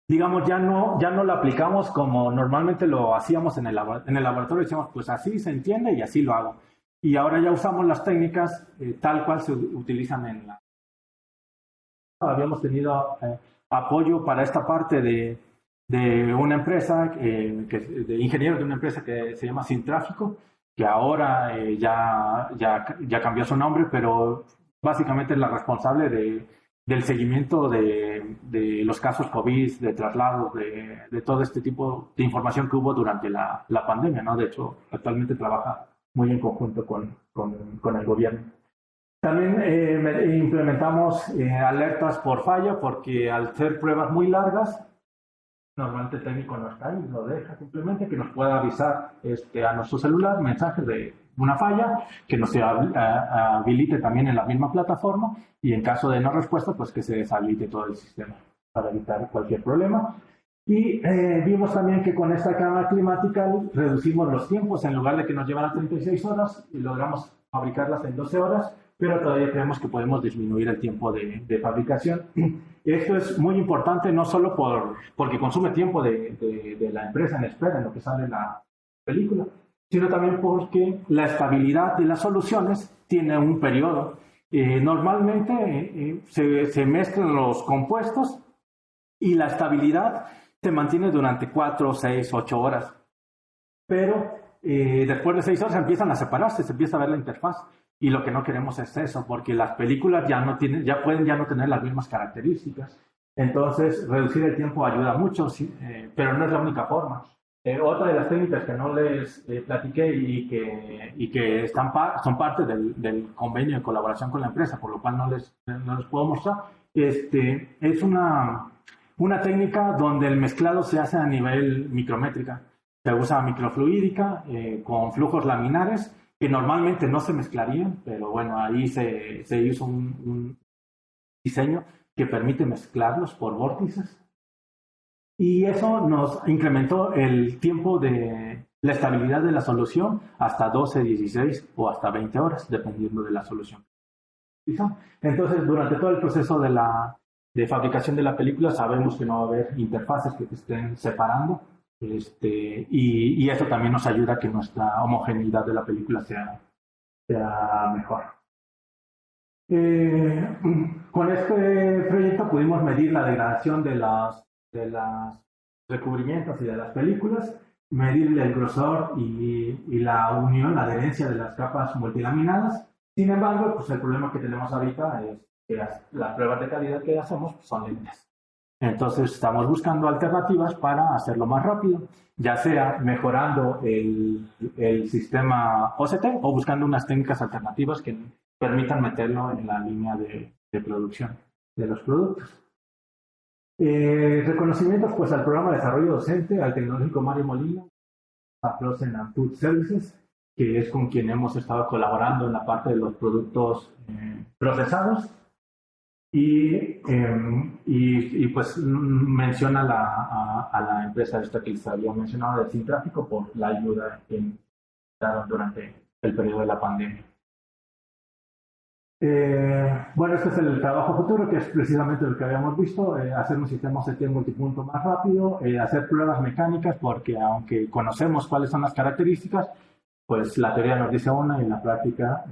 digamos, ya no lo aplicamos como normalmente lo hacíamos en el laboratorio. Decíamos, pues así se entiende y así lo hago. Y ahora ya usamos las técnicas tal cual se utilizan en la... Habíamos tenido apoyo para esta parte de una empresa, de ingenieros de una empresa que se llama Sin Tráfico, que ahora ya cambió su nombre, pero básicamente es la responsable del seguimiento de los casos COVID, de traslados, de todo este tipo de información que hubo durante la pandemia, ¿no? De hecho, actualmente trabaja muy en conjunto con el gobierno. También implementamos alertas por fallo, porque al ser pruebas muy largas, normalmente el técnico no está ahí, lo deja simplemente que nos pueda avisar a nuestro celular mensajes de una falla, que nos habilite también en la misma plataforma, y en caso de no respuesta, pues que se deshabilite todo el sistema para evitar cualquier problema. Y vimos también que con esta cámara climática reducimos los tiempos, en lugar de que nos llevara 36 horas, y logramos fabricarlas en 12 horas, pero todavía creemos que podemos disminuir el tiempo de fabricación. Esto es muy importante, no solo porque consume tiempo de la empresa en espera en lo que sale la película, sino también porque la estabilidad de las soluciones tiene un periodo. Normalmente se mezclan los compuestos y la estabilidad se mantiene durante 4, 6, 8 horas. Pero después de 6 horas empiezan a separarse, se empieza a ver la interfaz. Y lo que no queremos es eso, porque las películas pueden ya no tener las mismas características. Entonces, reducir el tiempo ayuda mucho, sí, pero no es la única forma. Otra de las técnicas que no les platiqué y que son parte del convenio de colaboración con la empresa, por lo cual no les puedo mostrar, es una técnica donde el mezclado se hace a nivel micrométrica. Se usa microfluídica con flujos laminares, que normalmente no se mezclarían, pero bueno, ahí se hizo un diseño que permite mezclarlos por vórtices. Y eso nos incrementó el tiempo de La estabilidad de la solución hasta 12, 16 o hasta 20 horas, dependiendo de la solución. Entonces, durante todo el proceso de fabricación de la película, sabemos que no va a haber interfaces que te estén separando, y eso también nos ayuda a que nuestra homogeneidad de la película sea mejor. Con este proyecto pudimos medir la degradación de los recubrimientos y de las películas, medir el grosor y la unión, la adherencia de las capas multilaminadas. Sin embargo, pues el problema que tenemos ahorita es que las pruebas de calidad que hacemos pues, son lentas. Entonces estamos buscando alternativas para hacerlo más rápido, ya sea mejorando el sistema OCT o buscando unas técnicas alternativas que permitan meterlo en la línea de producción de los productos. Reconocimientos pues al programa de desarrollo docente, al tecnológico Mario Molina, a Frozen and Food Services, que es con quien hemos estado colaborando en la parte de los productos procesados. Y pues menciona a la empresa esta que les había mencionado de Sintráfico por la ayuda que daron durante el periodo de la pandemia. Bueno, este es el trabajo futuro, que es precisamente lo que habíamos visto, hacer un sistema OCT multipunto más rápido, hacer pruebas mecánicas, porque aunque conocemos cuáles son las características, pues la teoría nos dice una y en la práctica,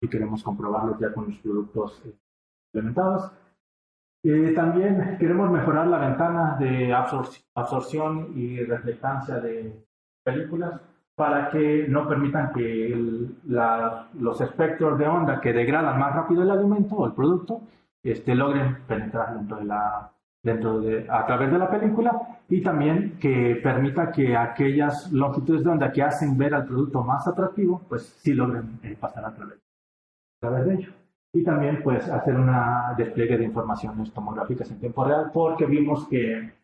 si queremos comprobarlos ya con los productos implementados. También queremos mejorar la ventana de absorción y reflectancia de películas para que no permitan que los espectros de onda que degradan más rápido el alimento o el producto logren penetrar a través de la película, y también que permita que aquellas longitudes de onda que hacen ver al producto más atractivo, pues sí logren pasar a través de ello. Y también pues hacer una despliegue de informaciones tomográficas en tiempo real, porque vimos que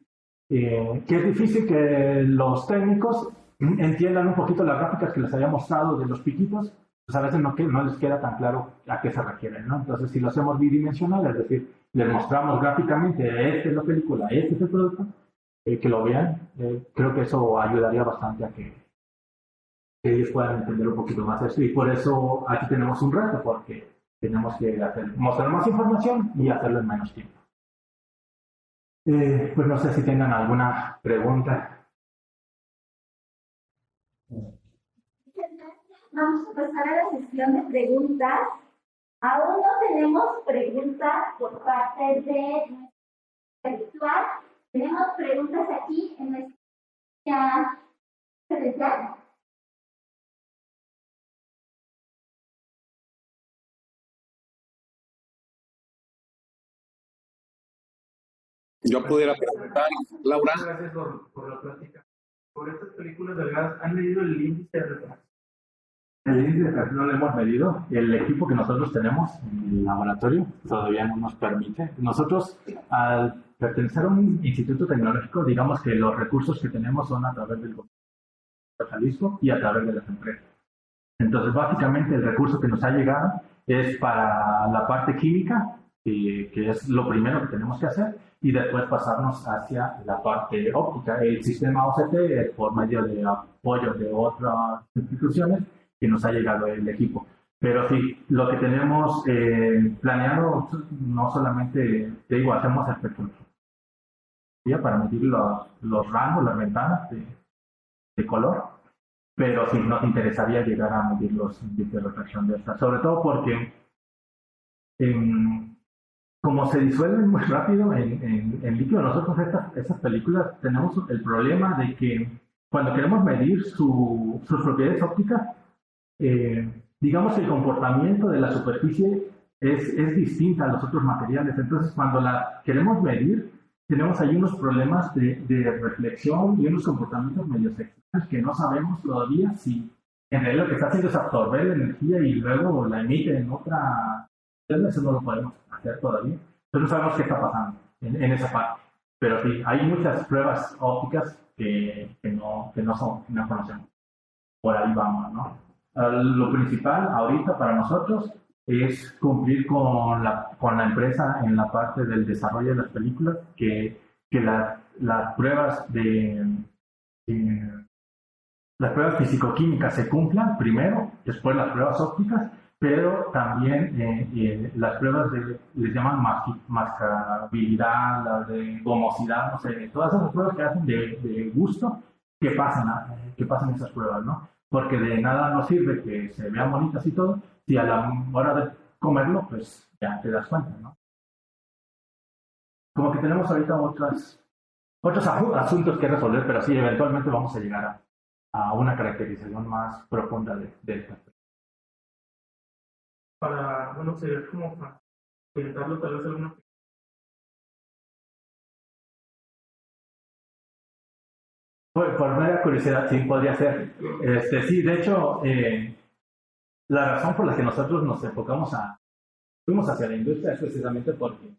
es difícil que los técnicos entiendan un poquito las gráficas que les había mostrado de los piquitos, pues a veces no les queda tan claro a qué se requieren, ¿no? Entonces, si lo hacemos bidimensional, es decir, les mostramos gráficamente, esta es la película, este es el producto, que lo vean, creo que eso ayudaría bastante a que ellos puedan entender un poquito más esto, y por eso aquí tenemos un reto, porque tenemos que mostrar más información y hacerlo en menos tiempo. Pues no sé si tengan alguna pregunta. Vamos a pasar a la sesión de preguntas. Aún no tenemos preguntas por parte de nuestra virtual. Tenemos preguntas aquí en nuestra presencial. Yo pudiera preguntar, Laura. Gracias por la plática. Por estas películas delgadas, ¿han medido el índice de refracción? El índice de refracción no lo hemos medido. El equipo que nosotros tenemos en el laboratorio todavía no nos permite. Nosotros, al pertenecer a un instituto tecnológico, digamos que los recursos que tenemos son a través del gobierno de Jalisco y a través de las empresas. Entonces, básicamente, el recurso que nos ha llegado es para la parte química, que es lo primero que tenemos que hacer, y después pasarnos hacia la parte óptica. El sistema OCT es por medio de apoyo de otras instituciones que nos ha llegado el equipo. Pero sí, lo que tenemos planeado, no solamente, te digo, hacemos espectroscopía para medir los rangos, las ventanas de color, pero sí nos interesaría llegar a medir los índices de refracción de estas, sobre todo porque como se disuelven muy rápido en líquido, nosotros estas películas tenemos el problema de que cuando queremos medir sus propiedades ópticas, digamos que el comportamiento de la superficie es distinta a los otros materiales. Entonces, cuando la queremos medir, tenemos ahí unos problemas de reflexión y unos comportamientos medio extraños que no sabemos todavía si en realidad lo que está haciendo es absorber la energía y luego la emite en otra. Eso no lo podemos hacer todavía. Entonces no sabemos qué está pasando en esa parte. Pero sí, hay muchas pruebas ópticas que no conocemos. Por ahí vamos, ¿no? Lo principal ahorita para nosotros es cumplir con la empresa en la parte del desarrollo de las películas, que las pruebas las pruebas físico-químicas se cumplan primero, después las pruebas ópticas, pero también las pruebas les llaman mascabilidad, las de gomosidad, no sé, todas esas pruebas que hacen de gusto, que pasen esas pruebas, ¿no? Porque de nada nos sirve que se vean bonitas y todo, si a la hora de comerlo, pues ya te das cuenta, ¿no? Como que tenemos ahorita otros asuntos que resolver, pero sí, eventualmente vamos a llegar a una caracterización más profunda de esta. Para, bueno, sería como para orientarlo tal vez alguna. Por mera curiosidad, sí, podría ser. Sí, de hecho, la razón por la que nosotros nos enfocamos fuimos hacia la industria es precisamente porque,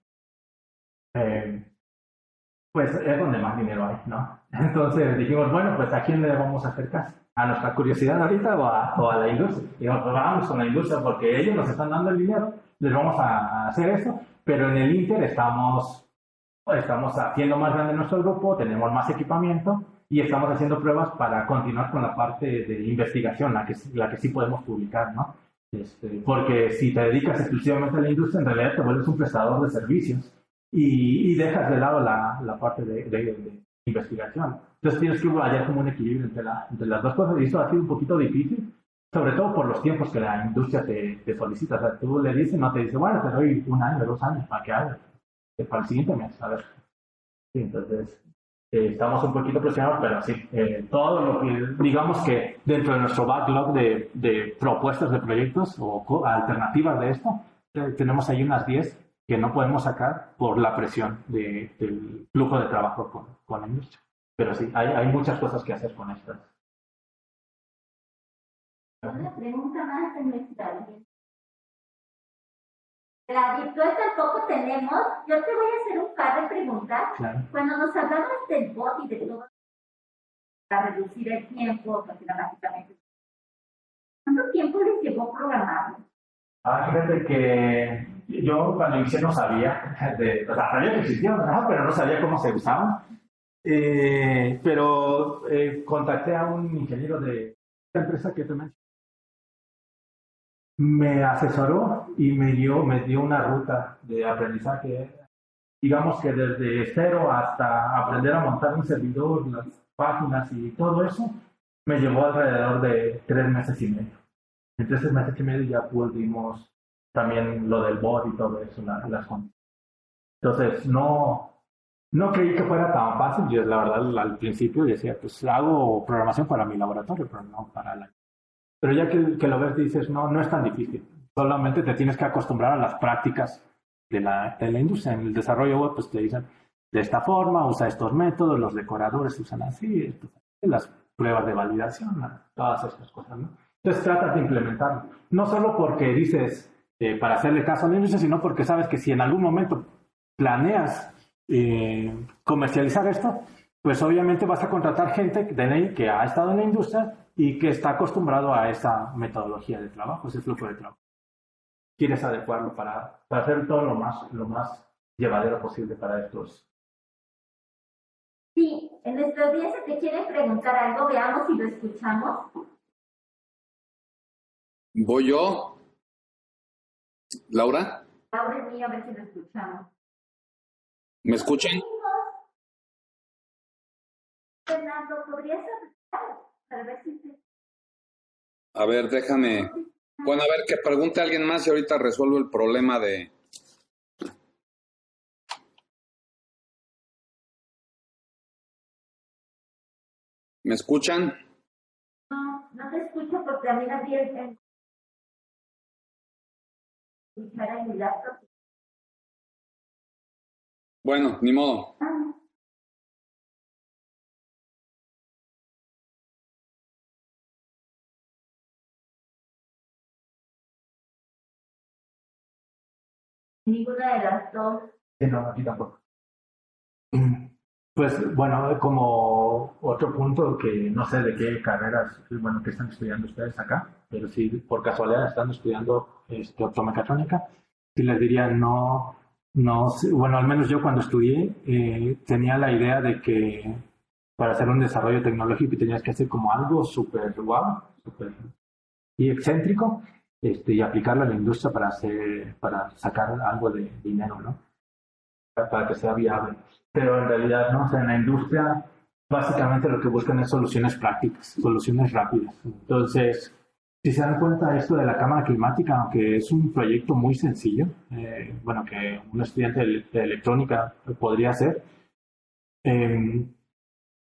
pues, es donde más dinero hay, ¿no? Entonces dijimos, bueno, pues, ¿a quién le vamos a hacer caso? ¿A nuestra curiosidad ahorita o a la industria? Y dijimos, pues, vamos con la industria porque ellos nos están dando el dinero, les vamos a hacer eso, pero en el Inter estamos haciendo más grande nuestro grupo, tenemos más equipamiento y estamos haciendo pruebas para continuar con la parte de investigación, la que sí podemos publicar, ¿no? Porque si te dedicas exclusivamente a la industria, en realidad te vuelves un prestador de servicios y dejas de lado la parte de investigación. Entonces tienes que hallar como un equilibrio entre las dos cosas y eso ha sido un poquito difícil, sobre todo por los tiempos que la industria te solicita. O sea, tú le dices, no te dice, bueno, te doy 1 año, 2 años para que hagas. Para el siguiente mes, a ver. Sí, entonces, estamos un poquito presionados, pero sí, todo lo que, digamos que dentro de nuestro backlog de propuestas de proyectos o alternativas de esto, tenemos ahí unas 10 que no podemos sacar por la presión del flujo de trabajo con la industria. Pero sí, hay muchas cosas que hacer con estas. Una pregunta más en nuestra vida. La virtual tampoco tenemos. Yo te voy a hacer un par de preguntas. Claro. Cuando nos hablamos del bot y de todo para reducir el tiempo, prácticamente, ¿cuánto tiempo les llevó programarlo? Fíjate que yo cuando inicié no sabía, o sea, sabía que existían, ¿no? Pero no sabía cómo se usaban. Pero contacté a un ingeniero de la empresa que te mencioné. Me asesoró y me dio una ruta de aprendizaje, digamos que desde cero hasta aprender a montar un servidor, las páginas y todo eso, me llevó alrededor de 3 meses y medio. En 3 meses y medio ya pudimos también lo del bot y todo eso, las cosas. Entonces, no creí que fuera tan fácil. Yo, la verdad, al principio decía, pues hago programación para mi laboratorio, pero no para la... Pero ya que lo ves, dices, no es tan difícil. Solamente te tienes que acostumbrar a las prácticas de la industria. En el desarrollo web, pues te dicen de esta forma, usa estos métodos, los decoradores usan así, las pruebas de validación, todas estas cosas, ¿no? Entonces tratas de implementarlo. No solo porque dices para hacerle caso a la industria, sino porque sabes que si en algún momento planeas comercializar esto, pues obviamente vas a contratar gente que ha estado en la industria y que está acostumbrado a esa metodología de trabajo, ese flujo de trabajo. Quieres adecuarlo para hacer todo lo más llevadero posible para estos. Sí, en nuestra audiencia te quieren preguntar algo, veamos si lo escuchamos. ¿Voy yo? ¿Laura? Laura es mío, a ver si lo escuchamos. ¿Me escuchan? Fernando, ¿podrías hablar? Para ver si te... A ver, déjame. Bueno, a ver, que pregunte a alguien más y ahorita resuelvo el problema de... ¿Me escuchan? No te escucho porque a mí no tiene escuchar en mi laptop. Bueno, ni modo. Ninguna de las dos. No, aquí tampoco. Pues bueno, como otro punto que no sé de qué carreras, bueno, que están estudiando ustedes acá, pero si por casualidad están estudiando optomecatrónica, sí les diría bueno, al menos yo cuando estudié tenía la idea de que para hacer un desarrollo tecnológico y tenías que hacer como algo súper guau, súper y excéntrico, y aplicarlo a la industria para sacar algo de dinero, ¿no? Para que sea viable. Pero en realidad, ¿no? O sea, en la industria, básicamente lo que buscan es soluciones prácticas, soluciones rápidas. Entonces, si se dan cuenta, esto de la cámara climática, aunque es un proyecto muy sencillo, bueno, que un estudiante de electrónica podría hacer,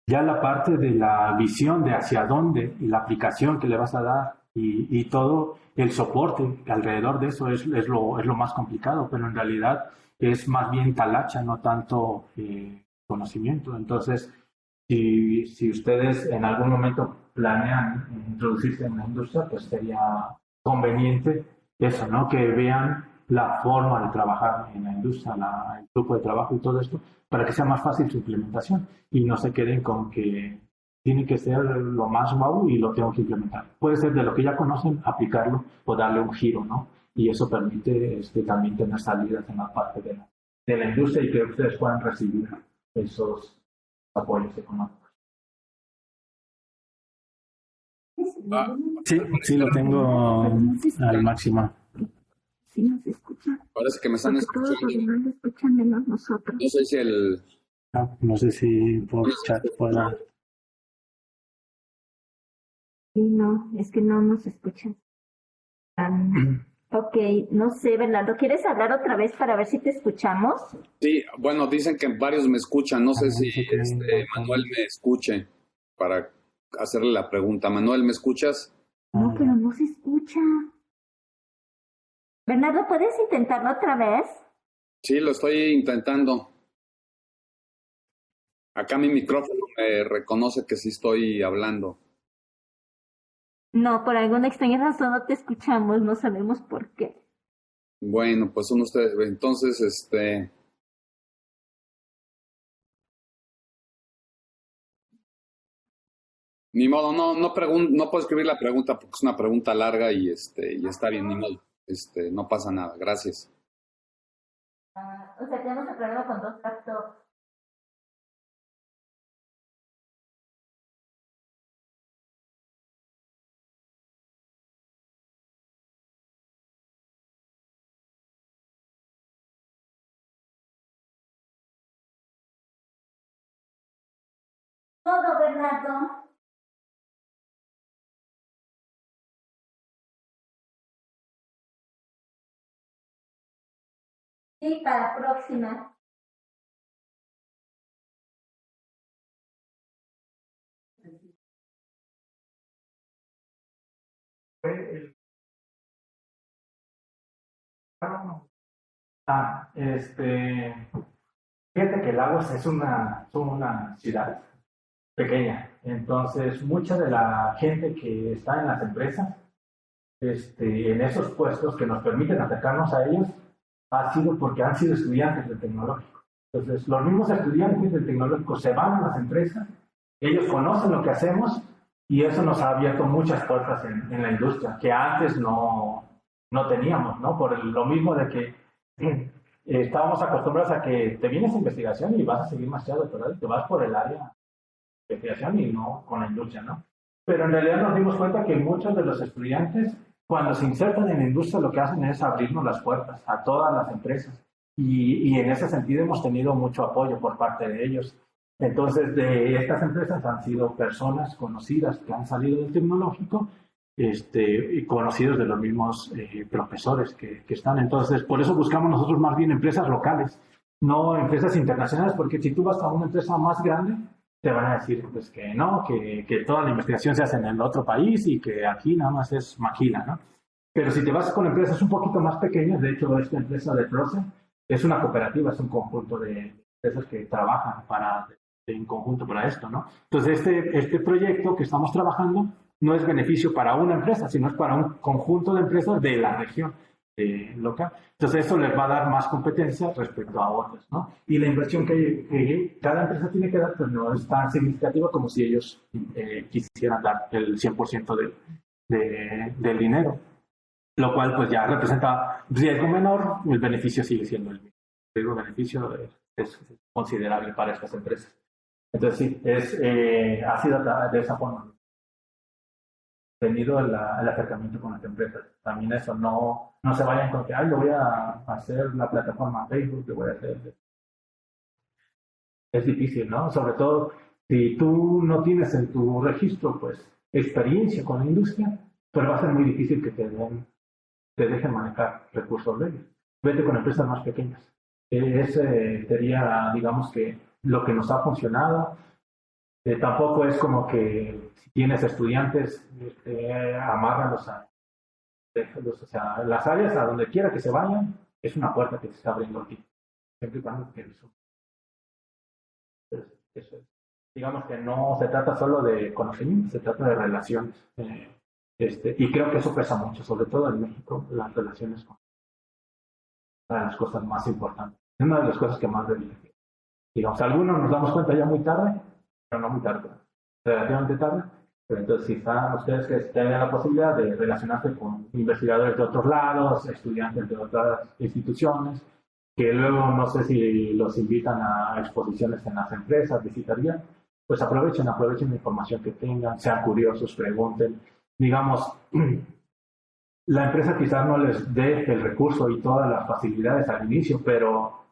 ya la parte de la visión de hacia dónde y la aplicación que le vas a dar y todo el soporte alrededor de eso es lo más complicado, pero en realidad es más bien talacha, no tanto conocimiento. Entonces, si ustedes en algún momento planean introducirse en la industria, pues sería conveniente eso, ¿no? Que vean la forma de trabajar en la industria, el grupo de trabajo y todo esto, para que sea más fácil su implementación y no se queden con que tiene que ser lo más guau y lo tengo que implementar. Puede ser de lo que ya conocen, aplicarlo o darle un giro, ¿no? Y eso permite también tener salidas en la parte de la industria y que ustedes puedan recibir esos apoyos económicos. Sí, sí lo tengo al máximo. Sí nos escuchan. Parece que me están Porque todos los escuchando. demás lo escuchan menos nosotros. No sé si el... No sé si por chat pueda. Sí, no, es que no nos escuchan. Ok, no sé, Bernardo, ¿quieres hablar otra vez para ver si te escuchamos? Sí, bueno, dicen que varios me escuchan. No sé si Ok. Manuel me escuche para hacerle la pregunta. Manuel, ¿me escuchas? No, pero no se escucha. Bernardo, ¿puedes intentarlo otra vez? Sí, lo estoy intentando. Acá mi micrófono me reconoce que sí estoy hablando. No, por alguna extraña razón no te escuchamos, no sabemos por qué. Bueno, pues son ustedes. Entonces, ni modo, no puedo escribir la pregunta porque es una pregunta larga y y está bien, ni modo. No pasa nada. Gracias. O sea, tenemos el problema con dos laptops. Todo, Bernardo. Sí, para la próxima. Fíjate que Lagos es una ciudad pequeña, entonces mucha de la gente que está en las empresas, en esos puestos que nos permiten acercarnos a ellos, ha sido porque han sido estudiantes del tecnológico. Entonces, los mismos estudiantes del tecnológico se van a las empresas, ellos conocen lo que hacemos y eso nos ha abierto muchas puertas en la industria que antes no teníamos, ¿no? Por lo mismo de que estábamos acostumbrados a que te vienes a investigación y vas a seguir más allá de doctorado y te vas por el área de investigación y no con la industria, ¿no? Pero en realidad nos dimos cuenta que muchos de los estudiantes, cuando se insertan en la industria, lo que hacen es abrirnos las puertas a todas las empresas. Y en ese sentido hemos tenido mucho apoyo por parte de ellos. Entonces, de estas empresas han sido personas conocidas que han salido del tecnológico y conocidos de los mismos profesores que están. Entonces, por eso buscamos nosotros más bien empresas locales, no empresas internacionales, porque si tú vas a una empresa más grande, te van a decir pues que no, que toda la investigación se hace en el otro país y que aquí nada más es maquila, ¿no? Pero si te vas con empresas un poquito más pequeñas, de hecho esta empresa de Proce es una cooperativa, es un conjunto de empresas que trabajan en conjunto para esto, ¿no? Entonces este proyecto que estamos trabajando no es beneficio para una empresa, sino es para un conjunto de empresas de la región local. Entonces eso les va a dar más competencia respecto a otras, ¿no? Y la inversión que cada empresa tiene que dar pues no es tan significativa como si ellos quisieran dar el 100% del dinero, lo cual pues ya representa riesgo menor, el beneficio sigue siendo el mismo. El riesgo-beneficio es considerable para estas empresas. Entonces sí, ha sido de esa forma. Tenido el acercamiento con las empresas. También eso, no se vayan con que, ay, lo voy a hacer la plataforma Facebook, lo voy a hacer. Es difícil, ¿no? Sobre todo si tú no tienes en tu registro, pues, experiencia con la industria, pues va a ser muy difícil que te dejen manejar recursos de ellos. Vete con empresas más pequeñas. Ese sería, digamos que, lo que nos ha funcionado. Tampoco es como que si tienes estudiantes, amárralos déjalos, o sea, las áreas a donde quiera que se vayan, es una puerta que se está abriendo aquí. Siempre y cuando que eso es. Digamos que no se trata solo de conocimiento, se trata de relaciones. Y creo que eso pesa mucho, sobre todo en México, las relaciones son una de las cosas más importantes. Es una de las cosas que más debilita. Digamos, algunos nos damos cuenta ya muy tarde, pero no muy tarde, relativamente tarde. Pero entonces, si están ustedes que tienen la posibilidad de relacionarse con investigadores de otros lados, estudiantes de otras instituciones, que luego no sé si los invitan a exposiciones en las empresas, visitarían, pues aprovechen la información que tengan, sean curiosos, pregunten. Digamos, la empresa quizás no les dé el recurso y todas las facilidades al inicio, pero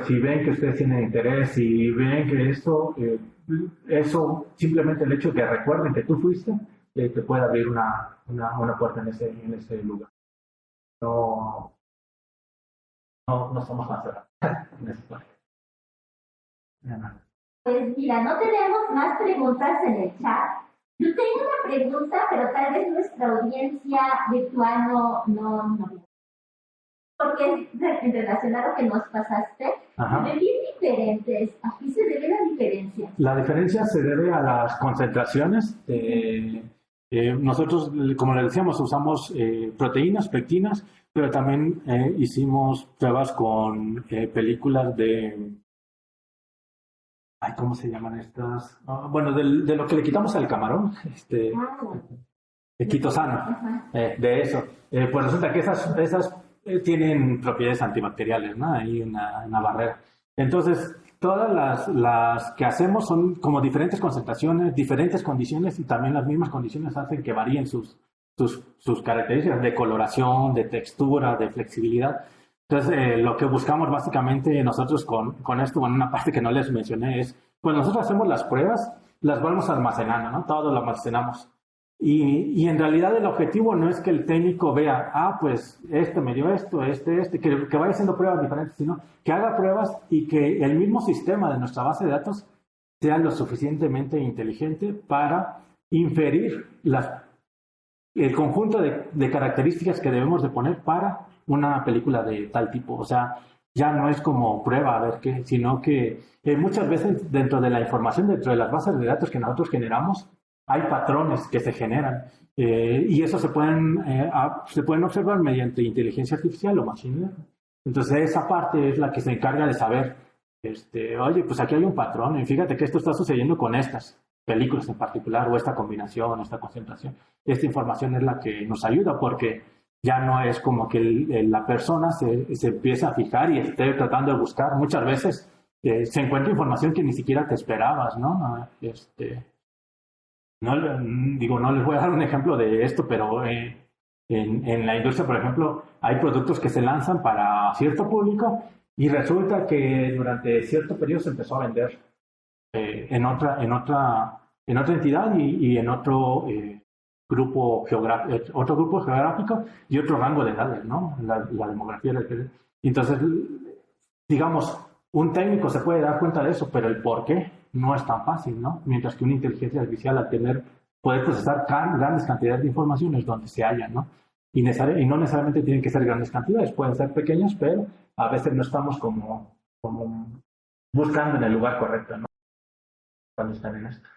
si ven que ustedes tienen interés y ven que eso, simplemente el hecho de que recuerden que tú fuiste, te puede abrir una puerta en ese lugar. No somos más cerrados en ese plan. Pues mira, no tenemos más preguntas en el chat. Yo tengo una pregunta, pero tal vez nuestra audiencia virtual no. Porque en relación a lo que nos pasaste, se ven bien diferentes. ¿A qué se debe la diferencia? La diferencia se debe a las concentraciones. Nosotros, como le decíamos, usamos proteínas, pectinas, pero también hicimos pruebas con películas de... ¿Cómo se llaman estas? Bueno, de lo que le quitamos al camarón, quitosano, de eso. Pues resulta que esas tienen propiedades antibacteriales, ¿no? Hay una barrera. Entonces, todas las que hacemos son como diferentes concentraciones, diferentes condiciones y también las mismas condiciones hacen que varíen sus características de coloración, de textura, de flexibilidad. Entonces, lo que buscamos básicamente nosotros con esto, bueno, una parte que no les mencioné es, pues nosotros hacemos las pruebas, las vamos almacenando, ¿no? Todo lo almacenamos. Y en realidad el objetivo no es que el técnico vea, pues este me dio esto, que vaya haciendo pruebas diferentes, sino que haga pruebas y que el mismo sistema de nuestra base de datos sea lo suficientemente inteligente para inferir el conjunto de características que debemos de poner para una película de tal tipo. O sea, ya no es como prueba a ver qué, sino que muchas veces dentro de la información, dentro de las bases de datos que nosotros generamos, hay patrones que se generan y eso se pueden observar mediante inteligencia artificial o machine learning. Entonces esa parte es la que se encarga de saber, oye, pues aquí hay un patrón y fíjate que esto está sucediendo con estas películas en particular o esta combinación, esta concentración. Esta información es la que nos ayuda porque ya no es como que la persona se empieza a fijar y esté tratando de buscar. Muchas veces se encuentra información que ni siquiera te esperabas, ¿no? No les voy a dar un ejemplo de esto, pero en la industria, por ejemplo, hay productos que se lanzan para cierto público y resulta que durante cierto periodo se empezó a vender en otra entidad y en otro grupo geográfico y otro rango de edades, ¿no? La demografía. Entonces, digamos, un técnico se puede dar cuenta de eso, pero el por qué no es tan fácil, ¿no? Mientras que una inteligencia artificial al poder procesar grandes cantidades de informaciones donde se hallan, ¿no? Y no necesariamente tienen que ser grandes cantidades, pueden ser pequeñas, pero a veces no estamos como buscando en el lugar correcto, ¿no? Cuando están en esto.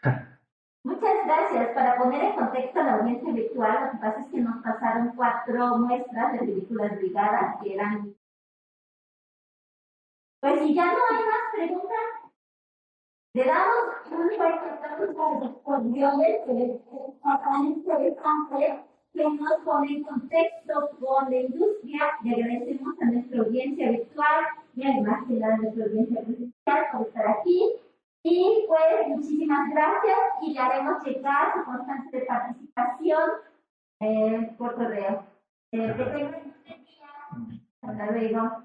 Muchas gracias. Para poner en contexto a la audiencia virtual, lo que pasa es que nos pasaron 4 muestras de películas ligadas que eran... Pues si ya no hay más preguntas, le damos un fuerte aplauso a las exposiciones que es tan interesante que nos pone en contexto con la industria. Le agradecemos a nuestra audiencia virtual y además a nuestra audiencia presencial por estar aquí. Y pues muchísimas gracias y le haremos llegar su constancia de participación por correo. Que tengan un buen día. Hasta luego.